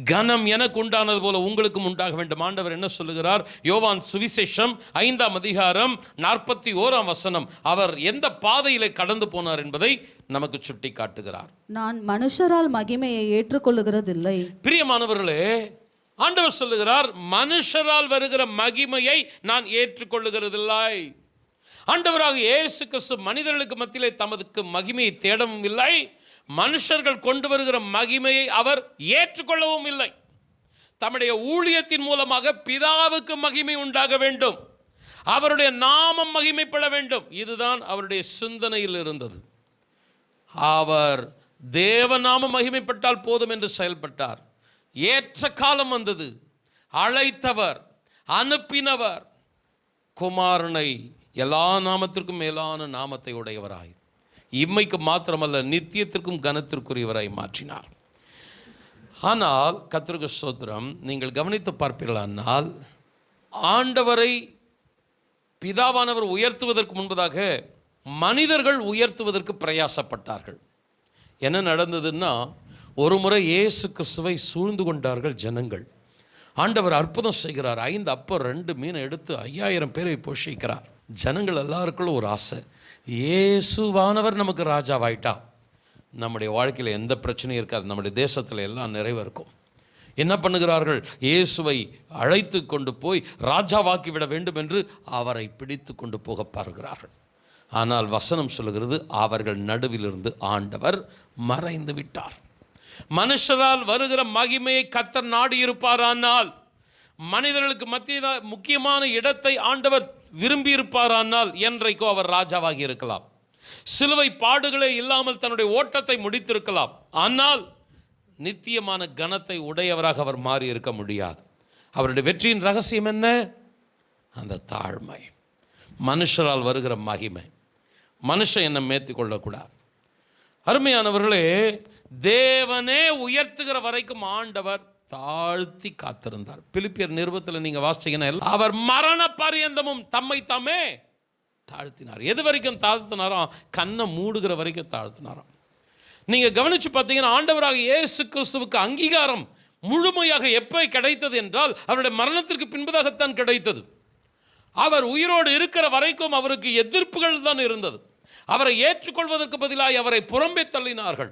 கனம் எனக்கு உண்டானது போல உங்களுக்கும் உண்டாக வேண்டும். ஆண்டவர் என்ன சொல்லுகிறார்? யோவான் சுவிசேஷம் 5ஆம் அதிகாரம் 41ஆம் வசனம். அவர் எந்த பாதையிலே கடந்து போனார் என்பதை நமக்கு சுட்டி காட்டுகிறார். நான் மனுஷரால் மகிமையை ஏற்றுக்கொள்ளுகிறதில்லை. பிரியமானவர்களே, ஆண்டவர் சொல்லுகிறார், மனுஷரால் வருகிற மகிமையை நான் ஏற்றுக்கொள்ளுகிறதில்லை. ஆண்டவராக இயேசு கிறிஸ்து மனிதர்களுக்கு மத்தியிலே தமதுக்கு மகிமையை தேடவும் இல்லை, மனுஷர்கள் கொண்டு வருகிற மகிமையை அவர் ஏற்றுக்கொள்ளவும் இல்லை. தம்முடைய ஊழியத்தின் மூலமாக பிதாவுக்கு மகிமை உண்டாக வேண்டும், அவருடைய நாமம் மகிமைப்பட வேண்டும். இதுதான் அவருடைய சிந்தனையில் இருந்தது. அவர் தேவநாமம் மகிமைப்பட்டால் போதும் என்று செயல்பட்டார். ஏற்ற காலம் வந்தது. அழைத்தவர், அனுப்பினவர் குமாரனை எல்லா நாமத்திற்கும் மேலான நாமத்தை உடையவராய், இம்மைக்கு மாத்திரமல்ல நித்தியத்திற்கும் கனத்திற்குரியவராய் மாற்றினார். ஆனால் கர்த்தருக்கு ஸ்தோத்திரம், நீங்கள் கவனித்து பார்ப்பீர்களானால், ஆண்டவரை பிதாவானவர் உயர்த்துவதற்கு முன்பதாக மனிதர்கள் உயர்த்துவதற்கு பிரயாசப்பட்டார்கள். என்ன நடந்ததுன்னா, ஒரு முறை இயேசு கிறிஸ்துவை சூழ்ந்து கொண்டார்கள் ஜனங்கள். ஆண்டவர் அற்புதம் செய்கிறார். 5 அப்பம் 2 மீனை எடுத்து 5000 பேரை போஷிக்கிறார். ஜனங்கள் எல்லாருக்குள்ள ஒரு ஆசை, இயேசுவானவர் நமக்கு ராஜாவாயிட்டா நம்முடைய வாழ்க்கையில் எந்த பிரச்சனையும் இருக்காது, நம்முடைய தேசத்தில் எல்லாம் நிறைவு இருக்கும். என்ன பண்ணுகிறார்கள்? இயேசுவை அழைத்து கொண்டு போய் ராஜாவாக்கி விட வேண்டும் என்று அவரை பிடித்து கொண்டு போக பாருகிறார்கள். ஆனால் வசனம் சொல்லுகிறது, அவர்கள் நடுவிலிருந்து ஆண்டவர் மறைந்து விட்டார். மனுஷரால் வருகிற மகிமையை கர்த்தர் நாடி இருப்பாரானால், மனிதர்களுக்கு மத்தியில் முக்கியமான இடத்தை ஆண்டவர் விரும்பி இருப்பாரானால், என்றைக்கோ அவர் ராஜாவாகி இருக்கலாம். சிலுவை பாடுகளே இல்லாமல் தன்னுடைய ஓட்டத்தை முடித்திருக்கலாம். ஆனால் நித்தியமான கனத்தை உடையவராக அவர் மாறி இருக்க முடியாது. அவருடைய வெற்றியின் ரகசியம் என்ன? அந்த தாழ்மை, மனுஷரால் வருகிற மகிமை. மனுஷன் என்னை மேற்று கொள்ளக்கூடாது. அருமையானவர்களே, தேவனே உயர்த்துகிற வரைக்கும் ஆண்டவர் தாழ்த்தி காத்திருந்தார். பிலிப்பியர் நிருபத்தில் நீங்கள் வாசிச்சீங்கன்னா, அவர் மரண பரியந்தமும் தம்மை தாமே தாழ்த்தினார். எது வரைக்கும் தாழ்த்தினாராம்? கண்ணை மூடுகிற வரைக்கும் தாழ்த்தினாராம். நீங்கள் கவனித்து பார்த்தீங்கன்னா, ஆண்டவராக இயேசு கிறிஸ்துவுக்கு அங்கீகாரம் முழுமையாக எப்போ கிடைத்தது என்றால், அவருடைய மரணத்திற்கு பின்பதாகத்தான் கிடைத்தது. அவர் உயிரோடு இருக்கிற வரைக்கும் அவருக்கு எதிர்ப்புகள் தான் இருந்தது. அவரை ஏற்றுக்கொள்வதற்கு பதிலாக அவரை புறம்பே தள்ளினார்கள்,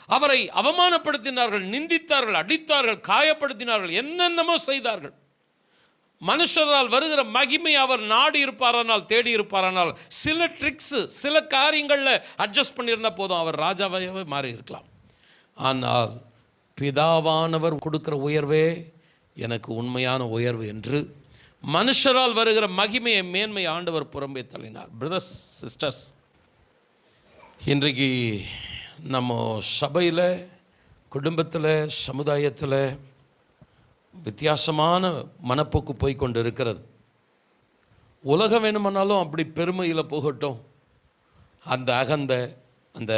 அவரை அவமானப்படுத்தினார்கள், நிந்தித்தார்கள், அடித்தார்கள், காயப்படுத்தினார்கள், என்னென்னமோ செய்தார்கள். மனுஷரால் வருகிற மகிமை அவர் நாடி இருப்பாரானால், தேடி இருப்பாரானால், சில ட்ரிக்ஸு, சில காரியங்களில் அட்ஜஸ்ட் பண்ணியிருந்தால் போதும், அவர் ராஜாவாகவே மாறி இருக்கலாம். ஆனால் பிதாவானவர் கொடுக்குற உயர்வே எனக்கு உண்மையான உயர்வு என்று மனுஷரால் வருகிற மகிமையை, மேன்மை ஆண்டவர் புறம்பே தள்ளினார். பிரதர்ஸ், சிஸ்டர்ஸ், இன்றைக்கு நம்ம சபையில், குடும்பத்தில், சமுதாயத்தில் வித்தியாசமான மனப்போக்கு போய்கொண்டு இருக்கிறது. உலகம் வேணுமானாலும் அப்படி பெருமையில் போகட்டும், அந்த அகந்த, அந்த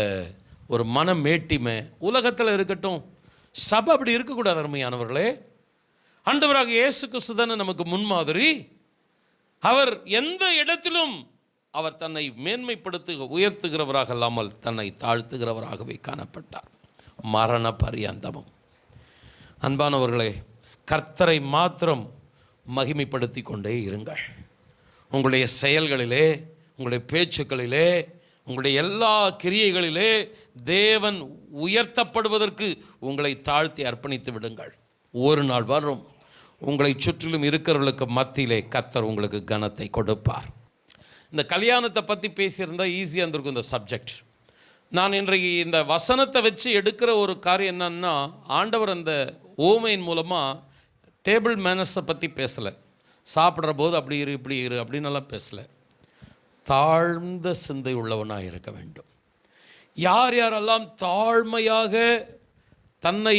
ஒரு மன மேட்டிமை உலகத்தில் இருக்கட்டும். சபை அப்படி இருக்கக்கூடாது. அருமையானவர்களே, ஆண்டவராக இயேசு கிறிஸ்து தானே நமக்கு முன்மாதிரி. அவர் எந்த இடத்திலும் அவர் தன்னை மேன்மைப்படுத்து உயர்த்துகிறவராக இல்லாமல் தன்னை தாழ்த்துகிறவராகவே காணப்பட்டார், மரண பரியந்தமும். அன்பானவர்களே, கர்த்தரை மாத்திரம் மகிமைப்படுத்தி கொண்டே இருங்கள். உங்களுடைய செயல்களிலே, உங்களுடைய பேச்சுக்களிலே, உங்களுடைய எல்லா கிரியைகளிலே தேவன் உயர்த்தப்படுவதற்கு உங்களை தாழ்த்தி அர்ப்பணித்து விடுங்கள். ஒரு நாள் வரும், உங்களை சுற்றிலும் இருக்கிறவர்களுக்கு மத்தியிலே கர்த்தர் உங்களுக்கு கனத்தை கொடுப்பார். இந்த கல்யாணத்தை பற்றி பேசியிருந்தால் ஈஸியாக இருந்திருக்கும் இந்த சப்ஜெக்ட். நான் இன்றைக்கு இந்த வசனத்தை வச்சு எடுக்கிற ஒரு காரியம் என்னன்னா, ஆண்டவர் அந்த ஓமையின் மூலமாக டேபிள் மேனர்ஸை பற்றி பேசலை, சாப்பிட்ற போது அப்படி இரு இப்படி இரு அப்படின்னெல்லாம் பேசலை. தாழ்ந்த சிந்தை உள்ளவனாக இருக்க வேண்டும். யார் யாரெல்லாம் தாழ்மையாக தன்னை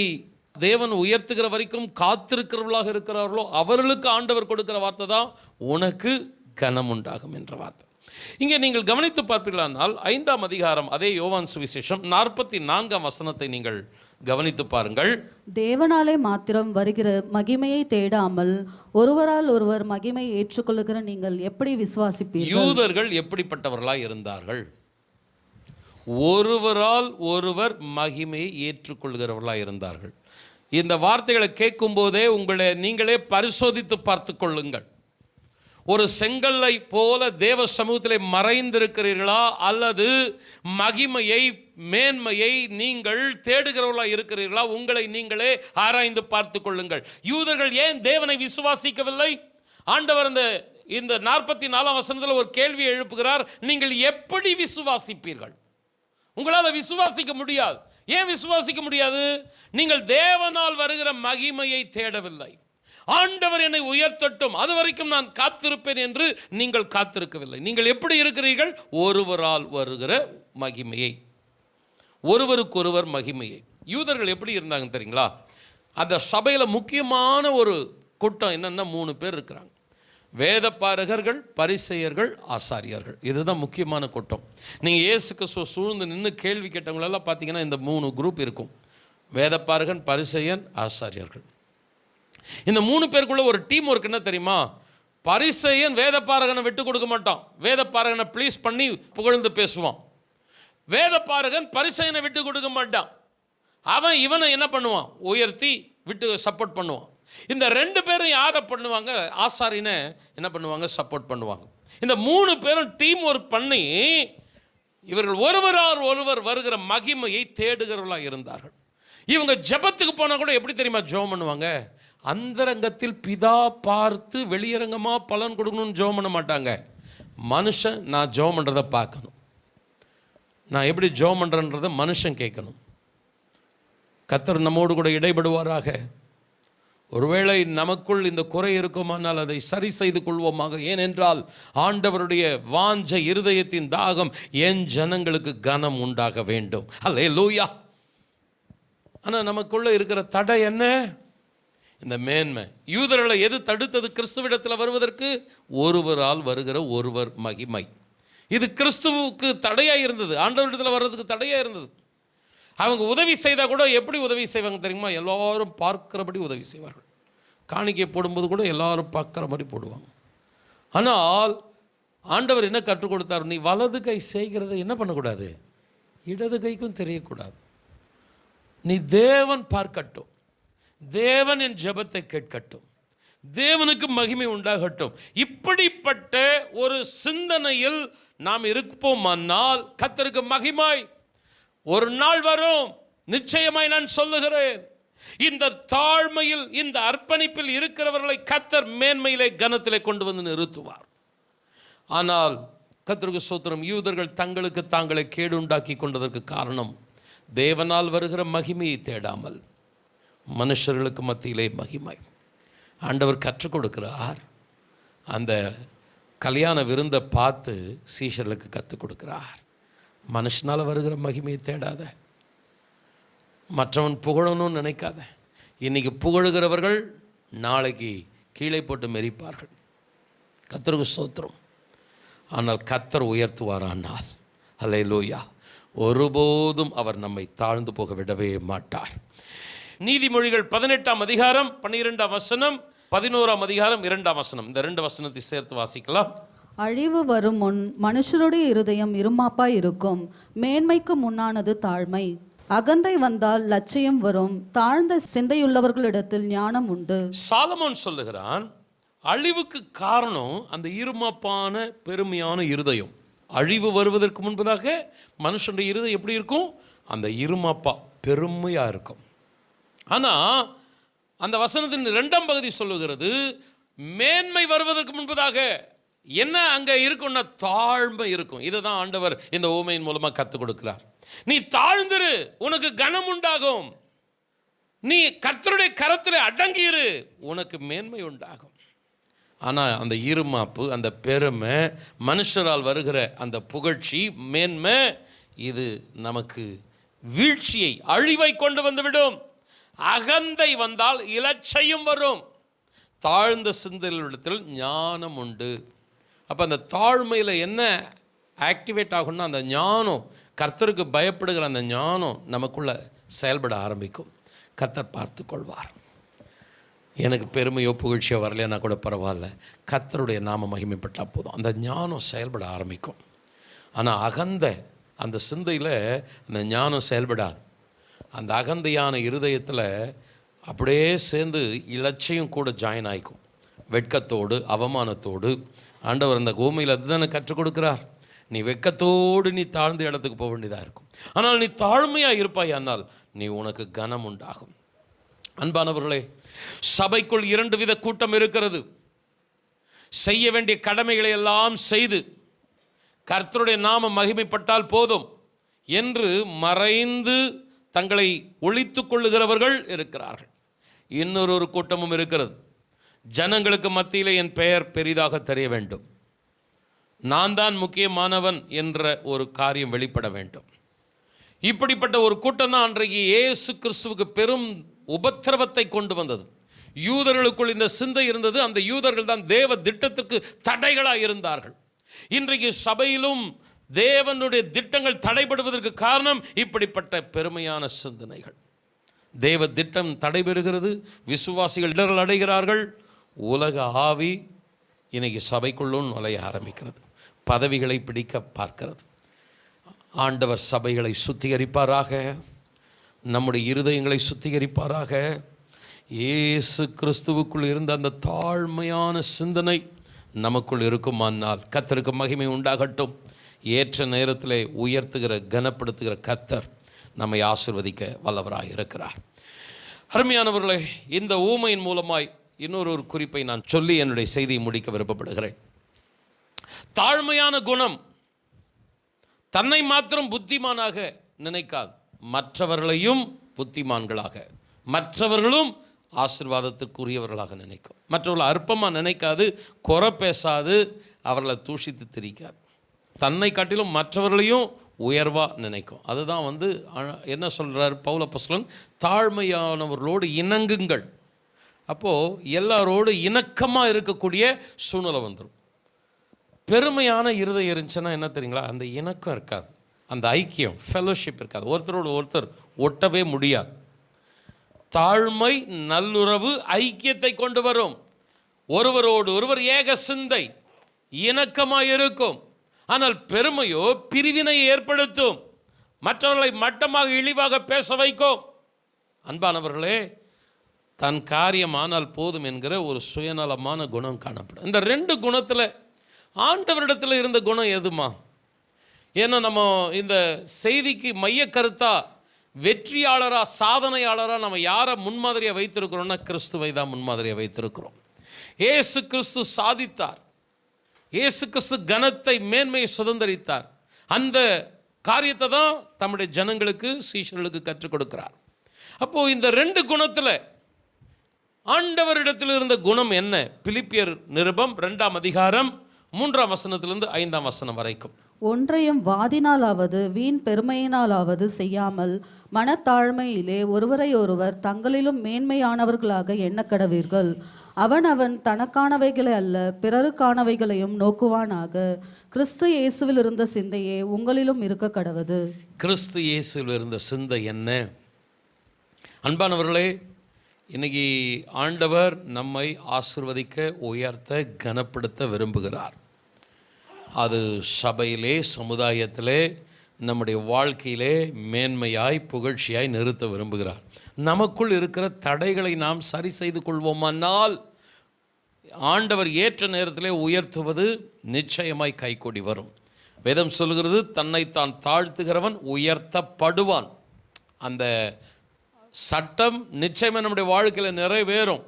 தேவன் உயர்த்துகிற வரைக்கும் காத்திருக்கிறவர்களாக இருக்கிறார்களோ அவர்களுக்கு ஆண்டவர் கொடுக்கிற வார்த்தை தான் உனக்கு கனம் உண்டாகும் என்ற வார்த்தை. இங்கே நீங்கள் கவனித்து பார்ப்பீர்களானால் 5ஆம் அதிகாரம் அதே யோவான் சுவிசேஷம் 44ஆம் வசனத்தை நீங்கள் கவனித்து பாருங்கள். தேவனாலே மாத்திரம் வருகிற மகிமையை தேடாமல் ஒருவரால் ஒருவர் மகிமை ஏற்றுக்கொள்ளுகிற நீங்கள் எப்படி விசுவாசிப்பீர்கள்? யூதர்கள் எப்படிப்பட்டவர்களாய் இருந்தார்கள்? ஒருவரால் ஒருவர் மகிமையை ஏற்றுக்கொள்கிறவர்களாய் இருந்தார்கள். இந்த வார்த்தைகளை கேட்கும் போதே உங்களை நீங்களே பரிசோதித்து பார்த்து கொள்ளுங்கள். ஒரு செங்கல்லை போல தேவ சமூகத்திலே மறைந்திருக்கிறீர்களா, அல்லது மகிமையை மேன்மையை நீங்கள் தேடுகிறவர்களாக இருக்கிறீர்களா? உங்களை நீங்களே ஆராய்ந்து பார்த்து கொள்ளுங்கள். யூதர்கள் ஏன் தேவனை விசுவாசிக்கவில்லை? ஆண்டவர் இந்த 44ஆம் வசனத்தில் ஒரு கேள்வியை எழுப்புகிறார். நீங்கள் எப்படி விசுவாசிப்பீர்கள்? உங்களால் விசுவாசிக்க முடியாது. ஏன் விசுவாசிக்க முடியாது? நீங்கள் தேவனால் வருகிற மகிமையை தேடவில்லை. ஆண்டவர் என்னை உயர்த்தட்டும், அது வரைக்கும் நான் காத்திருப்பேன் என்று நீங்கள் காத்திருக்கவில்லை. நீங்கள் எப்படி இருக்கிறீர்கள்? ஒருவரால் வருகிற மகிமையை, ஒருவருக்கொருவர் மகிமையை. யூதர்கள் எப்படி இருந்தாங்க தெரியுங்களா? அந்த சபையில் முக்கியமான ஒரு கூட்டம் என்னன்னா 3 பேர் இருக்கிறாங்க. வேதபாரகர்கள், பரிசேயர்கள், ஆசாரியர்கள். இதுதான் முக்கியமான கூட்டம். நீங்கள் இயேசுக்கு சூழ்ந்து நின்று கேள்வி கேட்டவங்களெல்லாம் பார்த்தீங்கன்னா இந்த 3 குரூப் இருக்கும். வேதபாரகன், பரிசேயன், ஆசாரியர்கள். இந்த 3 பேருக்குள்ள ஒரு டீம் ஒர்க் என்ன தெரியுமா? பரிசேயன் வேதபாரகனை விட்டு கொடுக்க மாட்டான். வேதபாரகனை ப்ளீஸ் பண்ணி புகழ்ந்து பேசுவான். வேதபாரகன் பரிசேயனை விட்டு கொடுக்க மாட்டான். அவன் இவனை என்ன பண்ணுவான்? உயர்த்தி விட்டு சப்போர்ட் பண்ணுவான். இந்த 2 பேரும் யாரை பண்ணுவாங்க? ஆசாரியனை என்ன பண்ணுவாங்க? சப்போர்ட் பண்ணுவாங்க. இந்த 3 பேரும் டீம் ஒர்க் பண்ணி இவர்கள் ஒருவரால் ஒருவர் வருகிற மகிமையை தேடுகிறவர்களாக இருந்தார்கள். இவங்க ஜெபத்துக்கு போனால் கூட எப்படி தெரியுமா ஜெபம் பண்ணுவாங்க? அந்தரங்கத்தில் பிதா பார்த்து வெளியரங்கமாக பலன் கொடுக்கணும்னு ஜெபம் பண்ண மாட்டாங்க. மனுஷன் நான் ஜெபம் பண்ணுறதை பார்க்கணும், நான் எப்படி ஜெபம் பண்ணுறேன்றதை மனுஷன் கேட்கணும். கர்த்தர் நம்மோடு கூட இடைபடுவாராக. ஒருவேளை நமக்குள் இந்த குறை இருக்குமானால் அதை சரி செய்து கொள்வோமாக. ஏனென்றால் ஆண்டவருடைய வாஞ்ச இருதயத்தின் தாகம் என் ஜனங்களுக்கு கனம் உண்டாக வேண்டும். அல்லேலூயா. ஆனால் நமக்குள்ள இருக்கிற தடை என்ன? இந்த மேன்மை. யூதர்களை எது தடுத்தது கிறிஸ்துவிடத்தில் வருவதற்கு? ஒருவரால் வருகிற ஒருவர் மகிமை. இது கிறிஸ்துவுக்கு தடையாக இருந்தது, ஆண்டவரிடத்தில் வர்றதுக்கு தடையாக இருந்தது. அவங்க உதவி செய்தால் கூட எப்படி உதவி செய்வாங்க தெரியுமா? எல்லாரும் பார்க்கிறபடி உதவி செய்வார்கள். காணிக்கை போடும்போது கூட எல்லாரும் பார்க்குற மாதிரி போடுவாங்க. ஆனால் ஆண்டவர் என்ன கற்றுக் கொடுத்தார்? நீ வலது கை செய்கிறத என்ன பண்ணக்கூடாது? இடது கைக்கும் தெரியக்கூடாது. நீ தேவன் பார்க்கட்டும், தேவன் என் ஜெபத்தை கேட்கட்டும், தேவனுக்கு மகிமை உண்டாகட்டும். இப்படிப்பட்ட ஒரு சிந்தனையில் நாம் இருப்போமானால் கர்த்தருக்கு மகிமை ஒரு நாள் வரும். நிச்சயமாய் நான் சொல்லுகிறேன், இந்த தாழ்மையில் இந்த அர்ப்பணிப்பில் இருக்கிறவர்களை கர்த்தர் மேன்மையிலே கனத்திலே கொண்டு வந்து நிறுத்துவார். ஆனால் கர்த்தருக்கு ஸ்தோத்திரம், யூதர்கள் தங்களுக்கு தாங்களே கேடு உண்டாக்கி கொண்டதற்கு காரணம் தேவனால் வருகிற மகிமையை தேடாமல் மனுஷர்களுக்கு மத்தியிலே மகிமை. ஆண்டவர் கற்றுக் கொடுக்கிறார். அந்த கல்யாண விருந்தை பார்த்து சீஷர்களுக்கு கற்றுக் கொடுக்கிறார். மனுஷனால் வருகிற மகிமையை தேடாத, மற்றவன் புகழணும்னு நினைக்காத. இன்றைக்கி புகழுகிறவர்கள் நாளைக்கு கீழே போட்டு மெரிப்பார்கள். கர்த்தருக்கு ஸ்தோத்திரம். ஆனால் கர்த்தர் உயர்த்துவாரானால் அல்லேலூயா, ஒருபோதும் அவர் நம்மை தாழ்ந்து போக விடவே மாட்டார். நீதிமொழிகள் 18ஆம் அதிகாரம் 12ஆம் வசனம், 11ஆம் அதிகாரம் 2ஆம் வசனம், இந்த 2 வசனத்தை சேர்த்து வாசிக்கலாம். அழிவு வரும் முன் மனுஷருடைய இருதயம் இருமாப்பாய் இருக்கும், மேன்மைக்கு முன்னானது தாழ்மை. அகந்தை வந்தால் லட்சியம் வரும், தாழ்ந்த சிந்தையுள்ளவர்களிடத்தில் ஞானம் உண்டு. சாலமோன் சொல்லுகிறான், அழிவுக்கு காரணம் அந்த இருமாப்பான பெருமையான இருதயம். அழிவு வருவதற்கு முன்பதாக மனுஷனுடைய இருதயம் எப்படி இருக்கும்? அந்த இருமாப்பா பெருமையாக இருக்கும். ஆனால் அந்த வசனத்தின் 2ஆம் பகுதி சொல்லுகிறது, மேன்மை வருவதற்கு முன்பதாக என்ன அங்கே இருக்கும்னா தாழ்மை இருக்கும். இதை தான் ஆண்டவர் இந்த ஓமையின் மூலமாக கற்றுக் கொடுக்கிறார். நீ தாழ்ந்திரு, உனக்கு கனம் உண்டாகும். நீ கர்த்தருடைய கரத்தில் அடங்கியிரு, உனக்கு மேன்மை உண்டாகும். ஆனால் அந்த இருமாப்பு, அந்த பெருமை, மனுஷரால் வருகிற அந்த புகழ்ச்சி, மேன்மை, இது நமக்கு வீழ்ச்சியை, அழிவை கொண்டு வந்துவிடும். அகந்தை வந்தால் இலச்சையும் வரும். தாழ்ந்த சிந்தைகளிடத்தில் ஞானம் உண்டு. அப்போ அந்த தாழ்மையில் என்ன ஆக்டிவேட் ஆகும்னா அந்த ஞானம், கர்த்தருக்கு பயப்படுகிற அந்த ஞானம் நமக்குள்ளே செயல்பட ஆரம்பிக்கும். கர்த்தர் பார்த்து கொள்வார். எனக்கு பெருமையோ புகழ்ச்சியோ வரலைன்னா கூட பரவாயில்ல, கர்த்தருடைய நாம மகிமைப்பட்டால் போதும். அந்த ஞானம் செயல்பட ஆரம்பிக்கும். ஆனால் அகந்த அந்த சிந்தையில் அந்த ஞானம் செயல்படாது. அந்த அகந்தையான இருதயத்தில் அப்படியே சேர்ந்து இலச்சையும் கூட ஜாயின் ஆகிக்கும். வெட்கத்தோடு அவமானத்தோடு ஆண்டவர் அந்த கோமையில் அதுதானே கற்றுக் கொடுக்கிறார். நீ வெட்கத்தோடு நீ தாழ்ந்த இடத்துக்கு போக வேண்டியதாக இருக்கும். ஆனால் நீ தாழ்மையாக இருப்பாய், ஆனால் நீ உனக்கு கனம் உண்டாகும். அன்பானவர்களே, சபைக்குள் 2 வித கூட்டம் இருக்கிறது. செய்ய வேண்டிய கடமைகளை எல்லாம் செய்து கர்த்தருடைய நாம மகிமைப்பட்டால் போதும் என்று மறைந்து தங்களை ஒளித்துக் கொள்ளுகிறவர்கள் இருக்கிறார்கள். இன்னொரு கூட்டமும் இருக்கிறது. ஜனங்களுக்கு மத்தியில் என் பெயர் பெரிதாக தெரிய வேண்டும், நான் தான் முக்கியமானவன் என்ற ஒரு காரியம் வெளிப்பட வேண்டும். இப்படிப்பட்ட ஒரு கூட்டம் தான் அன்றைக்கு இயேசு கிறிஸ்துவுக்கு பெரும் உபத்திரவத்தை கொண்டு வந்தது. யூதர்களுக்குள் இந்த சிந்தை இருந்தது. அந்த யூதர்கள் தான் தேவ திட்டத்துக்கு தடைகளாக இருந்தார்கள். இன்றைக்கு சபையிலும் தேவனுடைய திட்டங்கள் தடைபடுவதற்கு காரணம் இப்படிப்பட்ட பெருமையான சிந்தனைகள். தேவ திட்டம் தடைபெறுகிறது, விசுவாசிகள் இடர்கள் அடைகிறார்கள். உலக ஆவி இன்னைக்கு சபைக்குள்ளும் நுழைய ஆரம்பிக்கிறது, பதவிகளை பிடிக்க பார்க்கிறது. ஆண்டவர் சபைகளை சுத்திகரிப்பாராக, நம்முடைய இருதயங்களை சுத்திகரிப்பாராக. இயேசு கிறிஸ்துவுக்குள் இருந்த அந்த தாழ்மையான சிந்தனை நமக்குள் இருக்குமானால் கர்த்தருக்கு மகிமை உண்டாகட்டும். ஏற்ற நேரத்தில் உயர்த்துகிற கனப்படுத்துகிற கர்த்தர் நம்மை ஆசீர்வதிக்க வல்லவராக இருக்கிறார். அருமையானவர்களே, இந்த ஊமையின் மூலமாய் இன்னொரு குறிப்பை நான் சொல்லி என்னுடைய செய்தியை முடிக்க விருப்பப்படுகிறேன். தாழ்மையான குணம் தன்னை மாத்திரம் புத்திமானாக நினைக்காது, மற்றவர்களையும் புத்திமான்களாக, மற்றவர்களும் ஆசீர்வாதத்திற்குரியவர்களாக நினைக்கும். மற்றவர்களை அற்பமாக நினைக்காது, குறை பேசாது, அவர்களை தூஷித்து திரிக்காது. தன்னை காட்டிலும் மற்றவர்களையும் உயர்வாக நினைக்கும். அதுதான் என்ன சொல்கிறார் பவுல் அப்போஸ்தலன், தாழ்மையானவர்களோடு இணங்குங்கள். அப்போது எல்லாரோடு இணக்கமாக இருக்கக்கூடிய சூழ்நிலை வந்துடும். பெருமையான இருதயம் இருந்துச்சுன்னா என்ன தெரியுங்களா, அந்த இணக்கம் இருக்காது, அந்த ஐக்கியம் ஃபெலோஷிப் இருக்காது, ஒருத்தரோடு ஒருத்தர் ஒட்டவே முடியாது. தாழ்மை நல்லுறவு ஐக்கியத்தை கொண்டு வரும். ஒருவரோடு ஒருவர் ஏக சிந்தை இணக்கமாக இருக்கும். ஆனால் பெருமையோ பிரிவினை ஏற்படுத்தும், மற்றவர்களை மட்டமாக இழிவாக பேச வைக்கும். அன்பானவர்களே, தன் காரியம் ஆனால் போதும் என்கிற ஒரு சுயநலமான குணம் காணப்படும். இந்த 2 குணத்தில் ஆண்டவரிடத்தில் இருந்த குணம் எதுமா? ஏன்னா நம்ம இந்த செய்திக்கு மைய கருத்தா வெற்றியாளராக சாதனையாளராக நம்ம யாரை முன்மாதிரியாக வைத்திருக்கிறோம்னா கிறிஸ்துவை தான் முன்மாதிரியாக வைத்திருக்கிறோம். இயேசு கிறிஸ்து சாதித்தார், இயேசு கிறிஸ்து கனத்தை மேன்மையை சுதந்திரித்தார். அந்த காரியத்தை தான் தம்முடைய ஜனங்களுக்கு சீஷர்களுக்கு கற்றுக் கொடுக்கிறார். அப்போது இந்த 2 குணத்தில் ஆண்டவரிடத்தில் இருந்த குணம் என்ன? பிலிப்பியர் நிருபம் 2ஆம் அதிகாரம் 3ஆம் வசனத்திலிருந்து 5ஆம் வசனம் வரைக்கும். ஒன்றையும் வாதினாலாவது வீண் பெருமையினாலாவது செய்யாமல் மனத்தாழ்மையிலே ஒருவரை ஒருவர் தங்களிலும் மேன்மையானவர்களாக எண்ணக்கடவீர்கள். அவன் தனக்கானவைகளை அல்ல பிறருக்கானவைகளையும் நோக்குவானாக. கிறிஸ்து இயேசுவில் இருந்த சிந்தையே உங்களிலும் இருக்க கடவது. கிறிஸ்து இயேசுவில் இருந்த சிந்தை என்ன? அன்பானவர்களே, இன்னைக்கு ஆண்டவர் நம்மை ஆசீர்வதிக்க, உயர்த்த, கனப்படுத்த விரும்புகிறார். அது சபையிலே, சமுதாயத்திலே, நம்முடைய வாழ்க்கையிலே மேன்மையாய் புகழ்ச்சியாய் நிறுத்த விரும்புகிறார். நமக்குள் இருக்கிற தடைகளை நாம் சரி செய்து கொள்வோமானால் ஆண்டவர் ஏற்ற நேரத்திலே உயர்த்துவது நிச்சயமாய் கைகூடி வரும். வேதம் சொல்கிறது, தன்னைத்தான் தாழ்த்துகிறவன் உயர்த்தப்படுவான். அந்த சட்டம் நிச்சயமாக நம்முடைய வாழ்க்கையில் நிறைவேறும்.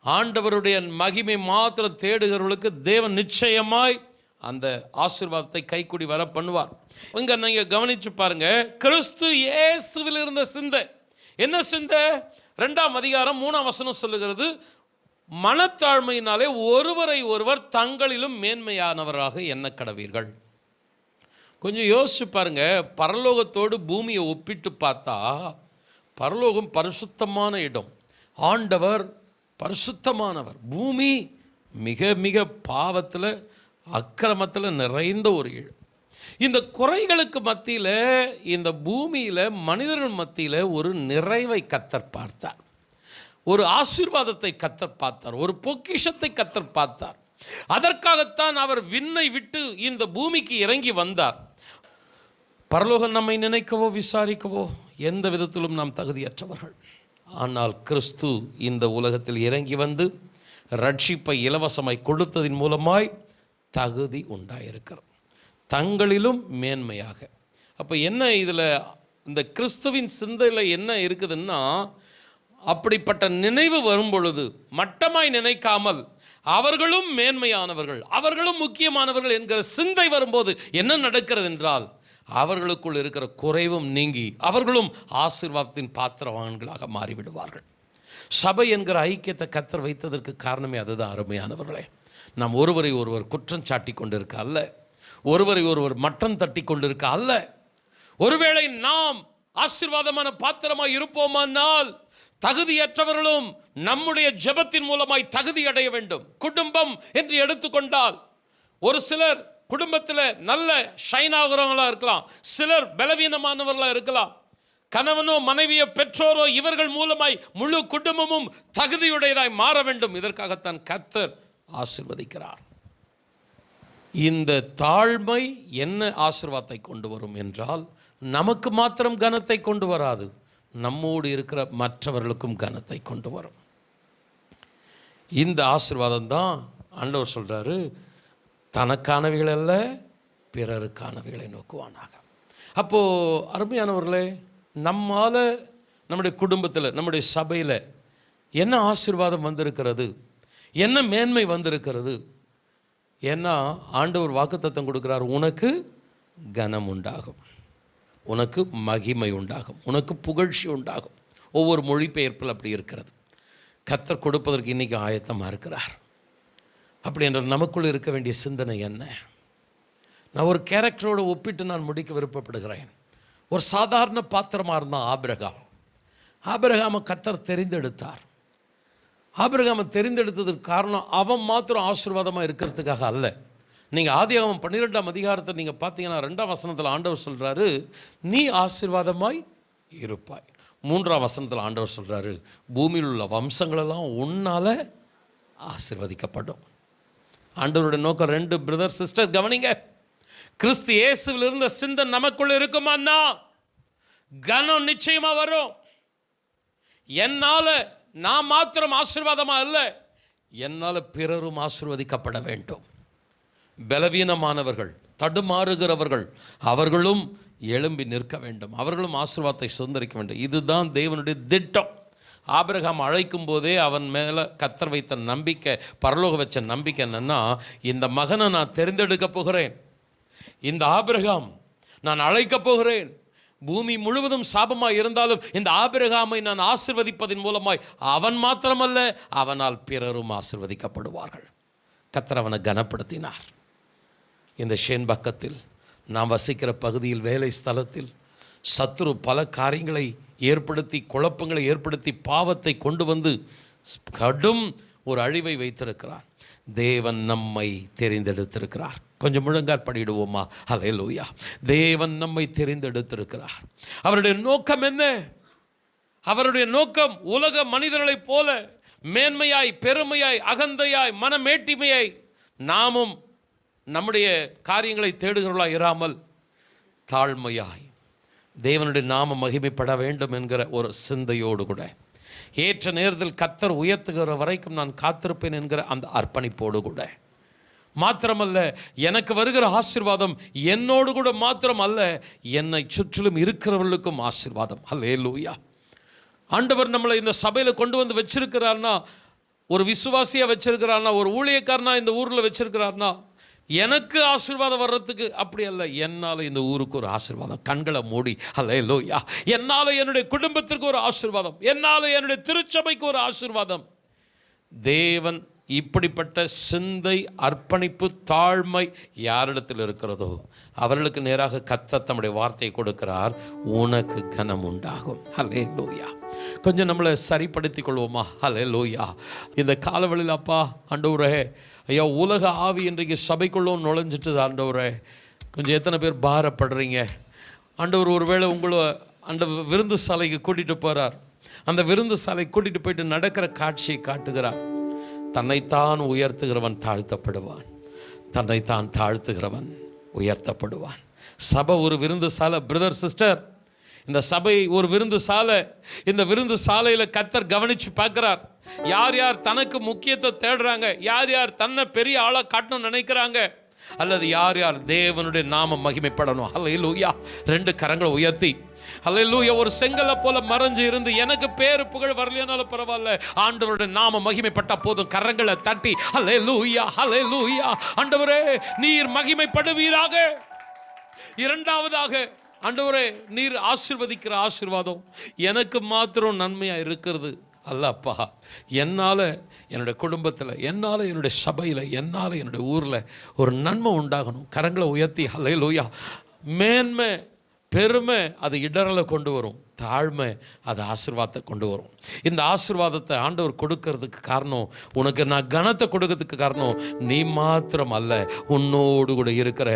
ஆண்டவருடைய மகிமை மாத்திரம் தேடுகிறவர்களுக்கு தேவன் நிச்சயமாய் அந்த ஆசீர்வாதத்தை கைக்கூடி வர பண்ணுவார். இங்கே நீங்கள் கவனித்து பாருங்க, கிறிஸ்து இயேசுவில் இருந்த சிந்தை என்ன சிந்தை? 2ஆம் அதிகாரம் 3ஆம் வசனம் சொல்லுகிறது, மனத்தாழ்மையினாலே ஒருவரை ஒருவர் தங்களிலும் மேன்மையானவராக எண்ண கடவீர்கள். கொஞ்சம் யோசிச்சு பாருங்க, பரலோகத்தோடு பூமியை ஒப்பிட்டு பார்த்தா பரலோகம் பரிசுத்தமான இடம், ஆண்டவர் பரிசுத்தமானவர். பூமி மிக மிக பாவத்தில் அக்கிரமத்தில் நிறைந்த ஒரு இடம். இந்த குறைகளுக்கு மத்தியில், இந்த பூமியில் மனிதர்கள் மத்தியில் ஒரு நிறைவை கர்த்தர் பார்த்தார், ஒரு ஆசீர்வாதத்தை கர்த்தர் பார்த்தார், ஒரு பொக்கிஷத்தை கர்த்தர் பார்த்தார். அதற்காகத்தான் அவர் விண்ணை விட்டு இந்த பூமிக்கு இறங்கி வந்தார். பரலோகம் நம்மை நினைக்கவோ விசாரிக்கவோ எந்த விதத்திலும் நாம் தகுதியற்றவர்கள். ஆனால் கிறிஸ்து இந்த உலகத்தில் இறங்கி வந்து ரட்சிப்பை இலவசமாய் கொடுத்ததின் மூலமாய் தகுதி உண்டாயிருக்கிறது, தங்களிலும் மேன்மையாக. அப்போ என்ன இதில் இந்த கிறிஸ்துவின் சிந்தையில் என்ன இருக்குதுன்னா, அப்படிப்பட்ட நினைவு வரும் பொழுது மட்டமாய் நினைக்காமல் அவர்களும் மேன்மையானவர்கள், அவர்களும் முக்கியமானவர்கள் என்கிற சிந்தை வரும்போது என்ன நடக்கிறது என்றால், அவர்களுக்குள் இருக்கிற குறைவும் நீங்கி அவர்களும் ஆசீர்வாதத்தின் பாத்திரவான்களாக மாறிவிடுவார்கள். சபை என்கிற ஐக்கியத்தை கர்த்தர் வைத்ததற்கு காரணமே அதுதான். அருமையானவர்களே, நாம் ஒருவரை ஒருவர் குற்றம் சாட்டி கொண்டிருக்க அல்ல, ஒருவரை ஒருவர் மட்டம் தட்டி கொண்டிருக்க அல்ல. ஒருவேளை நாம் ஆசீர்வாதமான பாத்திரமாய் இருப்போமானால் தகுதியற்றவர்களும் நம்முடைய ஜெபத்தின் மூலமாய் தகுதி அடைய வேண்டும். குடும்பம் என்று எடுத்துக்கொண்டால் ஒரு சிலர் குடும்பத்தில் நல்ல ஷைன் ஆகிறவங்களாக இருக்கலாம், சிலர் பலவீனமானவர்களாக இருக்கலாம். கணவனோ மனைவியோ பெற்றோரோ இவர்கள் மூலமாய் முழு குடும்பமும் தகுதியுடையதாய் மாற வேண்டும். இதற்காகத்தான் கர்த்தர் ஆசீர்வதிக்கிறார். இந்த தாழ்மை என்ன ஆசீர்வாதத்தை கொண்டு வரும் என்றால், நமக்கு மாத்திரம் கனத்தை கொண்டு வராது, நம்மோடு இருக்கிற மற்றவர்களுக்கும் கனத்தை கொண்டு வரும். இந்த ஆசீர்வாதம் தான் ஆண்டவர் சொல்கிறாரு, தனக்கானவைகள் அல்ல பிறருக்கானவைகளை நோக்குவானாக. அப்போது அருமையானவர்களே, நம்மால் நம்முடைய குடும்பத்தில் நம்முடைய சபையில் என்ன ஆசீர்வாதம் வந்திருக்கிறது, என்ன மேன்மை வந்திருக்கிறது? ஏன்னா ஆண்டவர் வாக்குத்தத்தம் கொடுக்குறார், உனக்கு கனம் உண்டாகும், உனக்கு மகிமை உண்டாகும், உனக்கு புகழ்ச்சி உண்டாகும். ஒவ்வொரு மொழிபெயர்ப்பில் அப்படி இருக்கிறது. கர்த்தர் கொடுப்பதற்கு இன்றைக்கி ஆயத்தமாக இருக்கிறார். அப்படி என்ற நமக்குள் இருக்க வேண்டிய சிந்தனை என்ன? நான் ஒரு கேரக்டரோடு ஒப்பிட்டு நான் முடிக்க விருப்பப்படுகிறேன். ஒரு சாதாரண பாத்திரமாக இருந்தால் ஆபிரகாமை கர்த்தர் தெரிந்தெடுத்தார். ஆபிரகாமை தெரிந்தெடுத்ததற்கு காரணம் அவன் மாத்திரம் ஆசீர்வாதமாக இருக்கிறதுக்காக அல்ல. நீங்கள் ஆதியாகமம் 12ஆம் அதிகாரத்தை நீங்கள் பார்த்தீங்கன்னா 2ஆம் வசனத்தில் ஆண்டவர் சொல்கிறாரு, நீ ஆசீர்வாதமாய் இருப்பாய். 3ஆம் வசனத்தில் ஆண்டவர் சொல்கிறாரு, பூமியில் உள்ள வம்சங்களெல்லாம் உன்னால் ஆசீர்வதிக்கப்படும். ஆண்டவருடைய நோக்கம் 2 பிரதர் சிஸ்டர் கவனிங்க. கிறிஸ்து இயேசுவில் இருந்த சிந்தனை நமக்குள்ள இருக்குமான்னா கனம் நிச்சயமா வரும். என்னால் நான் மாத்திரம் ஆசீர்வாதமா இல்லை, என்னால் பிறரும் ஆசீர்வதிக்கப்பட வேண்டும். பலவீனமானவர்கள், தடுமாறுகிறவர்கள், அவர்களும் எழும்பி நிற்க வேண்டும், அவர்களும் ஆசீர்வாதத்தை சுதந்திரிக்க வேண்டும். இதுதான் தேவனுடைய திட்டம். ஆபிரகாம் அழைக்கும் போதே அவன் மேலே கர்த்தர் வைத்த நம்பிக்கை, பரலோக வச்ச நம்பிக்கை என்னன்னா, இந்த மகனை நான் தெரிந்தெடுக்க போகிறேன், இந்த ஆபிரகாம் நான் அழைக்கப் போகிறேன். பூமி முழுவதும் சாபமாய் இருந்தாலும் இந்த ஆபிரகாமை நான் ஆசீர்வதிப்பதன் மூலமாய் அவன் மாத்திரமல்ல, அவனால் பிறரும் ஆசீர்வதிக்கப்படுவார்கள். கர்த்தர் அவனை கனப்படுத்தினார். இந்த ஷேன்பக்கத்தில் நாம் வசிக்கிற பகுதியில், வேலை ஸ்தலத்தில் சத்துரு பல காரியங்களை ஏற்படுத்தி, குழப்பங்களை ஏற்படுத்தி, பாவத்தை கொண்டு வந்து கடும் ஒரு அழிவை வைத்திருக்கிறார். தேவன் நம்மை தெரிந்தெடுத்திருக்கிறார். கொஞ்சம் முழங்கால் படிடுவோமா? ஹல்லேலூயா. தேவன் நம்மை தெரிந்தெடுத்திருக்கிறார். அவருடைய நோக்கம் என்ன? அவருடைய நோக்கம் உலக மனிதர்களைப் போல மேன்மையாய், பெருமையாய், அகந்தையாய், மனமேட்டிமையாய் நாமும் நம்முடைய காரியங்களை தேடுகிறவர்களாய் இராமல் தாழ்மையாய் தேவனுடைய நாம மகிமைப்பட வேண்டும் என்கிற ஒரு சிந்தையோடு கூட, ஏற்ற நேரத்தில் கர்த்தர் உயர்த்துகிற வரைக்கும் நான் காத்திருப்பேன் என்கிற அந்த அர்ப்பணிப்போடு கூட, மாத்திரமல்ல எனக்கு வருகிற ஆசீர்வாதம் என்னோடு கூட மாத்திரம் அல்ல, என்னை சுற்றிலும் இருக்கிறவர்களுக்கும் ஆசீர்வாதம். ஹல்லேலூயா. ஆண்டவர் நம்மளை இந்த சபையில் கொண்டு வந்து வச்சிருக்கிறார்னா, ஒரு விசுவாசியாக வச்சிருக்கிறார்னா, ஒரு ஊழியக்காரனா இந்த ஊரில் வச்சிருக்கிறார்னா, எனக்கு ஆசீர்வாதம் வர்றதுக்கு அப்படி அல்ல, என்னால் இந்த ஊருக்கு ஒரு ஆசீர்வாதம். கண்களை மூடி ஹல்லேலூயா. என்னால் என்னுடைய குடும்பத்திற்கு ஒரு ஆசீர்வாதம், என்னால் என்னுடைய திருச்சபைக்கு ஒரு ஆசீர்வாதம். தேவன் இப்படிப்பட்ட சிந்தை, அர்ப்பணிப்பு, தாழ்மை யாரிடத்தில் இருக்கிறதோ அவர்களுக்கு நேராக கர்த்தர் தம்முடைய வார்த்தையை கொடுக்கிறார். உனக்கு கனம் உண்டாகும். ஹல்லேலூயா. கொஞ்சம் நம்மளை சரிப்படுத்திக் கொள்வோமா? ஹல்லேலூயா. இந்த காலவெளியில் அப்பா ஆண்டவரே, ஐயா உலக ஆவி இன்றைக்கு சபைக்குள்ளும் நுழைஞ்சிட்டு ஆண்டவரே. கொஞ்சம் எத்தனை பேர் பாரப்படுறீங்க ஆண்டவர்? ஒருவேளை உங்களை அந்த விருந்து சாலைக்கு கூட்டிகிட்டு போகிறார். அந்த விருந்து சாலை கூட்டிகிட்டு போயிட்டு நடக்கிற காட்சியை காட்டுகிறார். தன்னைத்தான் உயர்த்துகிறவன் தாழ்த்தப்படுவான், தன்னைத்தான் தாழ்த்துகிறவன் உயர்த்தப்படுவான். சபை ஒரு விருந்து சாலை. பிரதர், சிஸ்டர், இந்த சபை ஒரு விருந்து சாலை. இந்த விருந்து சாலையில் கர்த்தர் கவனித்து பார்க்குறார். யார் யார் தனக்கு முக்கியத்தை தேடுறாங்க, யார் யார் தன்னை பெரிய ஆளாக காட்டணும்னு நினைக்கிறாங்க, அல்லது யார் யார் தேவனுடைய நாம மகிமைப்படணும். ஹல்லேலூயா. 2 கரங்களை உயர்த்தி ஹல்லேலூயா. ஒரு செங்கலை போல மறைஞ்சு இருந்து எனக்கு பேரு புகழ் வரலையானாலும் பரவாயில்ல, ஆண்டவருடைய நாம மகிமைப்பட்டா போதும். கரங்களை தட்டி ஹல்லேலூயா, ஹல்லேலூயா. ஆண்டவரே நீர் மகிமைப்படுவீராக. இரண்டாவதாக, ஆண்டவரே நீர் ஆசீர்வதிக்கிற ஆசீர்வாதம் எனக்கு மாத்திரம் நன்மையாக இருக்கிறது அல்லப்பா. என்னால் என்னுடைய குடும்பத்தில், என்னால் என்னுடைய சபையில், என்னால் என்னுடைய ஊரில் ஒரு நன்மை உண்டாகணும். கரங்களை உயர்த்தி ஹல்லேலூயா. மேன்மை, பெருமை அது இடரலை கொண்டு வரும், தாழ்மை அது ஆசீர்வாதத்தை கொண்டு வரும். இந்த ஆசீர்வாதத்தை ஆண்டவர் கொடுக்கறதுக்கு காரணம், உனக்கு நான் கனத்தை கொடுக்கறதுக்கு காரணம் நீ மாத்திரம் அல்ல, உன்னோடு கூட இருக்கிற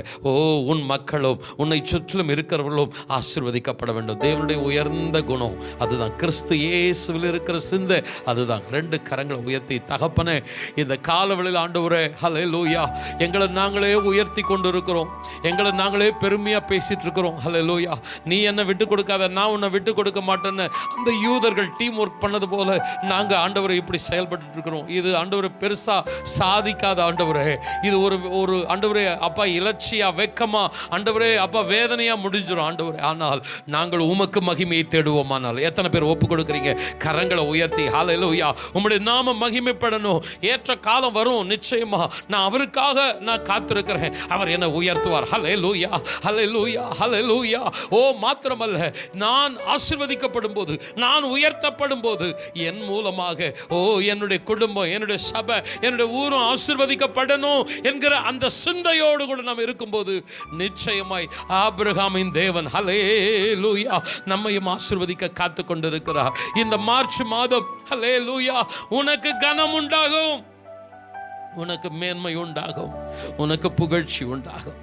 உன் மக்களும் உன்னை சுற்றிலும் இருக்கிறவர்களும் ஆசீர்வதிக்கப்பட வேண்டும். தேவனுடைய உயர்ந்த குணம் அதுதான். கிறிஸ்து இயேசுவில் இருக்கிற சிந்தை அதுதான். 2 கரங்களை உயர்த்தி தகப்பனே, இந்த காலவெளியில் ஆண்டவரே ஹல்லேலூயா, எங்களை நாங்களே உயர்த்தி கொண்டு இருக்கிறோம், எங்களை நாங்களே பெருமையாக பேசிட்டு இருக்கிறோம். ஹல்லேலூயா. நீ என்னை விட்டு கொடுக்காத, நான் உன்னை விட்டு கொடுக்க மாட்டேன்னு அந்த யூதர்கள் டீம் ஒர்க் பண்ணது போல நாங்கள் ஆண்டவரை இப்படி செயல்பட்டு இருக்கிறோம். இது ஆண்டவரை பெருசா சாதிக்காத ஆண்டவரே, இது ஒரு ஆண்டவரே அப்பா இலட்சியா, வெக்கமா, ஆண்டவரே அப்பா வேதனையா முடிஞ்சிடும் ஆண்டவரே. ஆனால் நாங்கள் உமக்கு மகிமையை தேடுவோமானால் எத்தனை பேர் ஒப்பு கொடுக்குறீங்க? கரங்களை உயர்த்தி ஹல்லேலூயா. உம்முடைய நாம மகிமைப்படணும். ஏற்ற காலம் வரும், நிச்சயமா நான் அவருக்காக நான் காத்திருக்கிறேன். அவர் என்னை உயர்த்துவார். ஹல்லேலூயா, ஹல்லேலூயா, ஹல்லேலூயா. மாத்திரமல்ல, நான் ஆசீர்வதிக்கப்படும் போது, நான் உயர்த்தப்படும் போது என் மூலமாக என்னுடைய குடும்பம், என்னுடைய சபை, என்னுடைய ஊரும் ஆசீர்வதிக்கப்படணும் என்கிற அந்த சிந்தையோடு கூட நாம் இருக்கும்போது நிச்சயமாய் ஆபிரகாமின் தேவன் ஹல்லேலூயா நம்மையும் ஆசீர்வதிக்க காத்து கொண்டிருக்கிறார். இந்த மார்ச் மாதம் ஹல்லேலூயா உனக்கு கனம் உண்டாகும், உனக்கு மேன்மை உண்டாகும், உனக்கு புகழ்ச்சி உண்டாகும்.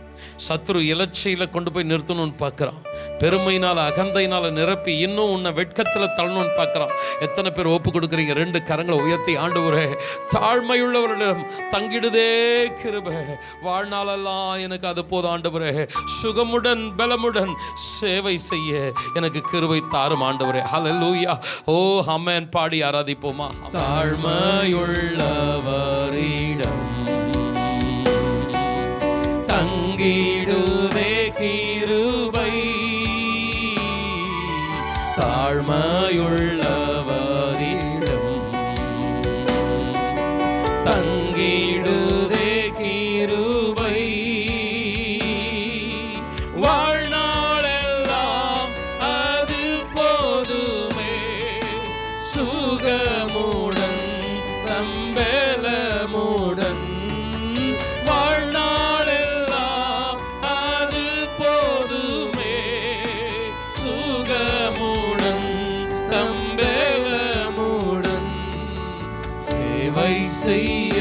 சத்ரு இலட்சியில கொண்டு போய் நிறுத்தணும்னு பார்க்குறான். பெருமையினால், அகந்தையினால் நிரப்பி இன்னும் உன்னை வெட்கத்தில் தள்ளணும்னு பார்க்குறான். எத்தனை பேர் ஒப்பு கொடுக்குறீங்க? 2 கரங்களை உயர்த்தி ஆண்டவரே, தாழ்மையுள்ளவர்களிடம் தங்கிடுதே கிருபை, வாழ்நாளெல்லாம் எனக்கு அது போதும் ஆண்டவரே, சுகமுடன் பலமுடன் சேவை செய்ய எனக்கு கிருபை தாரும் ஆண்டவரே. ஹல்லேலூயா. ஆமென். பாடி ஆராதிப்போமா? தாழ்மையுள்ளவரிடம் தங்கிடுதே கிருபை, தாழ்மையுள்ளவரிடம் தங்கிடுதே கிருபை, வாழ்நாளெல்லாம் அது போதுமே, சுகமுடன் தம்பலமுடன் செய்ய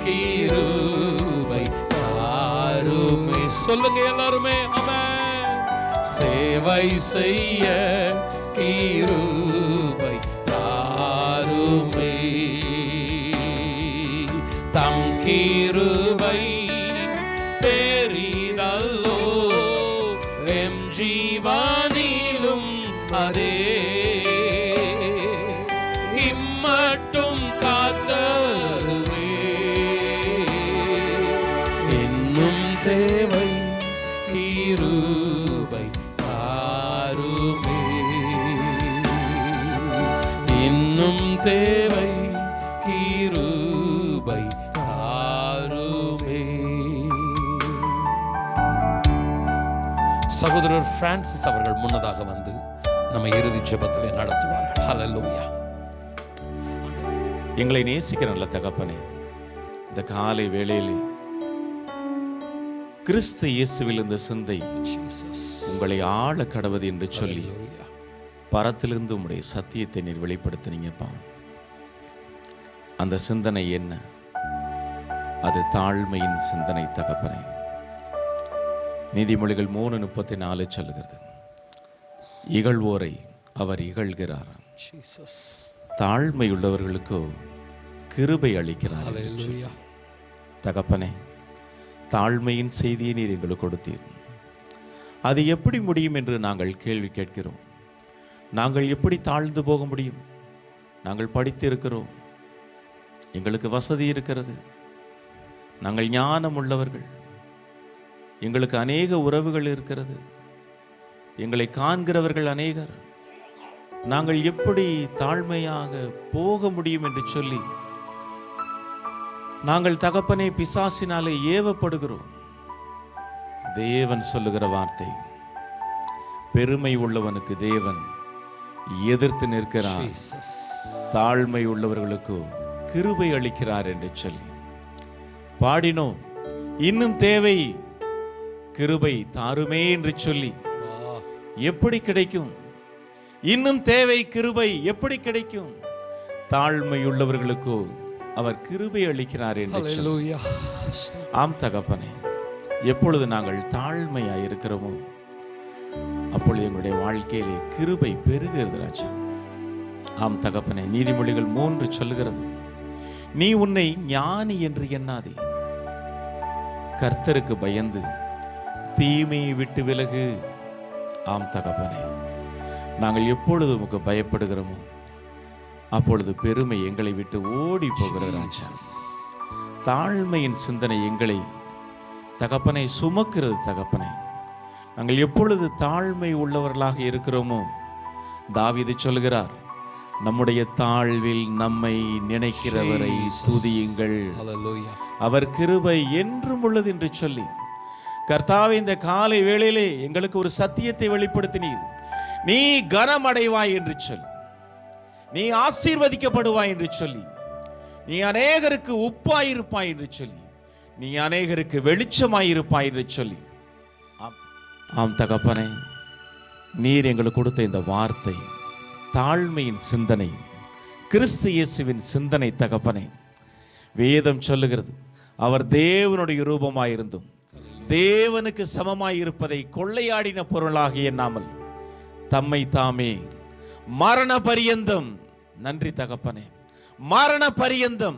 கிருபை தாருமே. சொல்லுங்க எல்லாருமே ஆமென். சேவை செய்ய கிருபை தாருமே, தம் கிருபை பெரிதல்லோ, எம் ஜீவனிலும் அதே இம்மட்டும் காத்தருவே, இன்னும் தேவை கிருபை தாருமே, இன்னும் தேவை கிருபை தாருமே. சகோதரர் பிரான்சிஸ் அவர்கள் முன்னதாக வந்து நம்ம இறுதி ஜெபத்திலே நடத்துவார்கள். ஹல்லேலூயா. எங்களை நேசிக்கிற நல்ல தகப்பனே, இந்த காலை வேளையிலே கிறிஸ்து இயேசுவில் இந்த சிந்தை உங்களை ஆள கடவது என்று சொல்லி பரத்திலிருந்து உங்களுடைய சத்தியத்தை நீர் வெளிப்படுத்தினீங்கப்பா. அந்த சிந்தனை என்ன? அது தாழ்மையின் சிந்தனை தகப்பனே. நீதிமொழிகள் 3:34 சொல்லுகிறது, இகழ்வோரை அவர் இகழ்கிறார், தாழ்மையுள்ளவர்களுக்கோ கிருபை அளிக்கிறார். தகப்பனே, தாழ்மையின் செய்தியை நீர் எங்களுக்கு கொடுத்தீர். அது எப்படி முடியும் என்று நாங்கள் கேள்வி கேட்கிறோம். நாங்கள் எப்படி தாழ்ந்து போக முடியும்? நாங்கள் படித்திருக்கிறோம், எங்களுக்கு வசதி இருக்கிறது, நாங்கள் ஞானம் உள்ளவர்கள், எங்களுக்கு அநேக உறவுகள் இருக்கிறது, எங்களை காண்கிறவர்கள் அநேகர். நாங்கள் எப்படி தாழ்மையாக போக முடியும் என்று சொல்லி நாங்கள் தகப்பனே பிசாசினாலே ஏவப்படுகிறோம். தேவன் சொல்லுகிற வார்த்தை, பெருமை உள்ளவனுக்கு தேவன் எதிர்த்து நிற்கிறார், தாழ்மை உள்ளவர்களுக்கு கிருபை அளிக்கிறார் என்று சொல்லி பாடினோம். இன்னும் தேவை கிருபை தாருமே என்று சொல்லி எப்படி கிடைக்கும்? இன்னும் தேவை கிருபை எப்படி கிடைக்கும்? தாழ்மை உள்ளவர்களுக்கோ அவர் கிருபை அளிக்கிறார் என்று சொல்லி. ஆம் தகப்பனே, எப்பொழுது நாங்கள் தாழ்மையாய் இருக்கிறோமோ அப்பொழுது எங்களுடைய வாழ்க்கையிலே கிருபை பெருகிறது ராஜா. ஆம் தகப்பனே, நீதிமொழிகள் 3 சொல்லுகிறது, நீ உன்னை ஞானி என்று எண்ணாதே, கர்த்தருக்கு பயந்து தீமையை விட்டு விலகு. ஆம் தகப்பனே, நாங்கள் எப்பொழுது உமக்கு பயப்படுகிறோமோ அப்பொழுது பெருமை எங்களை விட்டு ஓடி போகிறது ராஜா. தாழ்மையின் சிந்தனை எங்களை தகப்பனை சுமக்கிறது. தகப்பனை, நாங்கள் எப்பொழுது தாழ்மை உள்ளவர்களாக இருக்கிறோமோ, தாவீது சொல்கிறார், நம்முடைய தாழ்வில் நம்மை நினைக்கிறவரை துதியுங்கள், அவர் கிருபை என்றும் உள்ளது என்று சொல்லி. கர்த்தாவே, இந்த காலை வேளையிலே எங்களுக்கு ஒரு சத்தியத்தை வெளிப்படுத்தினீர். நீ கனமடைவாய் என்று சொல்லி, நீ ஆசீர்வதிக்கப்படுவாய் என்று சொல்லி, நீ அநேகருக்கு உப்பாயிருப்பாய் என்று சொல்லி, நீ அநேகருக்கு வெளிச்சமாயிருப்பாய் என்று சொல்லி. ஆம் தகப்பனே, நீர் எங்களுக்கு கொடுத்த இந்த வார்த்தை தாழ்மையின் சிந்தனை, கிறிஸ்து இயேசுவின் சிந்தனை. தகப்பனே, வேதம் சொல்லுகிறது, அவர் தேவனுடைய ரூபமாயிருந்தும் தேவனுக்கு சமமாயிருப்பதை கொள்ளையாடின பொருளாக எண்ணாமல் தம்மை தாமே மரண பரியந்தம், நன்றி தகப்பனே, மரண பரியந்தம்,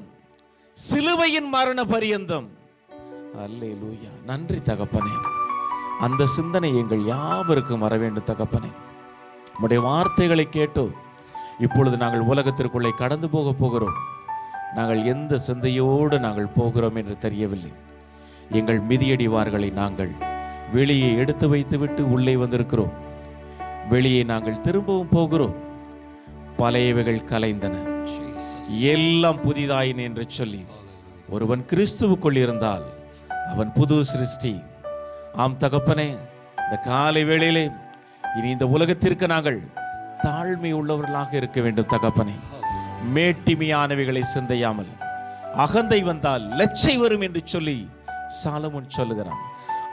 சிலுவையின் மரண பரியந்தம், அல்லேலூயா, நன்றி தகப்பனே. அந்த சிந்தனை எங்கள் யாவருக்கும் வர வேண்டும் தகப்பனே. உம்முடைய வார்த்தைகளை கேட்டோ இப்பொழுது நாங்கள் உலகத்திற்குள்ளே கடந்து போகிறோம். நாங்கள் எந்த சிந்தையோடு நாங்கள் போகிறோம் என்று தெரியவில்லை. எங்கள் மிதியடிவார்களை நாங்கள் வெளியே எடுத்து வைத்துவிட்டு உள்ளே வந்திருக்கிறோம். வெளியே நாங்கள் திரும்பவும் போகிறோம். பழையவைகள் கலைந்தன, எல்லாம் புதிதாயின என்று சொல்லி, ஒருவன் கிறிஸ்துவுக்குள் இருந்தால் அவன் புது சிருஷ்டி. ஆம் தகப்பனே, இந்த காலை வேளையிலே இனி இந்த உலகத்திற்கு நாங்கள் தாழ்மை உள்ளவர்களாக இருக்க வேண்டும் தகப்பனே. மேட்டிமையானவைகளை சிந்தையாமல், அகந்தை வந்தால் லட்சை வரும் என்று சொல்லி சாலமோன் சொல்லுகிறான்.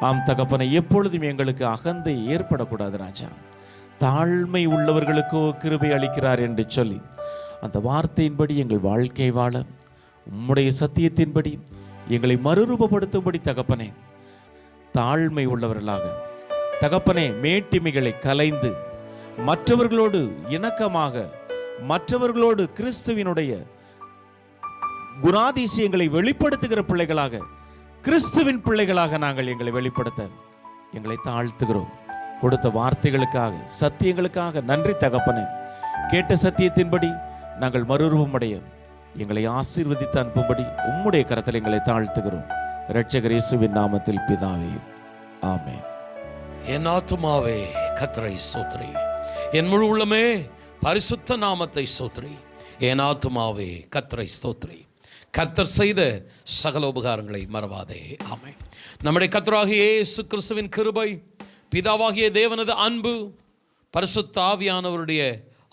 ஆம் தகப்பனை, எப்பொழுதும் எங்களுக்கு அகந்தை ஏற்படக்கூடாது ராஜா. தாழ்மை உள்ளவர்களுக்கோ கிருபை அளிக்கிறார் என்று சொல்லி அந்த வார்த்தையின்படி எங்கள் வாழ்க்கை வாழ உம்முடைய சத்தியத்தின்படி எங்களை மறுரூபப்படுத்தும்படி தகப்பனே, தாழ்மை உள்ளவர்களாக தகப்பனே, மேட்டிமைகளை கலைந்து மற்றவர்களோடு இணக்கமாக, மற்றவர்களோடு கிறிஸ்துவினுடைய குணாதிசயங்களை வெளிப்படுத்துகிற பிள்ளைகளாக, கிறிஸ்துவின் பிள்ளைகளாக நாங்கள் எங்களை வெளிப்படுத்த எங்களை தாழ்த்துகிறோம். கொடுத்த வார்த்தைகளுக்காக, சத்தியங்களுக்காக நன்றி தகப்பனே. கேட்ட சத்தியத்தின்படி நாங்கள் மறுரூபமடைய எங்களை ஆசீர்வதித்து அனுப்பும்படி உம்முடைய கரத்தில் எங்களை தாழ்த்துகிறோம். இரட்சகர் இயேசுவின் நாமத்தில் பிதாவே, ஆமென். என் ஆத்துமாவே கர்த்தரை ஸ்தோத்திரி, என் முழு உள்ளமே பரிசுத்த நாமத்தை ஸ்தோத்திரி. என் ஆத்துமாவே கர்த்தரை ஸ்தோத்திரி. கர்த்தர் செய்த சகல உபகாரங்களை மறவாதே. ஆமென். நம்முடைய கர்த்தராகிய இயேசு கிறிஸ்துவின் கிருபை, பிதாவாகிய தேவனது அன்பு, பரிசுத்த ஆவியானவருடைய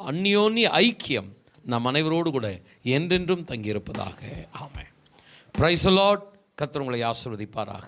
அந்யோன்ய ஐக்கியம் நம் அனைவரோடு கூட என்றென்றும் தங்கியிருப்பதாக. ஆமென். Praise the Lord. கர்த்தர் உங்களை ஆசீர்வதிப்பாராக.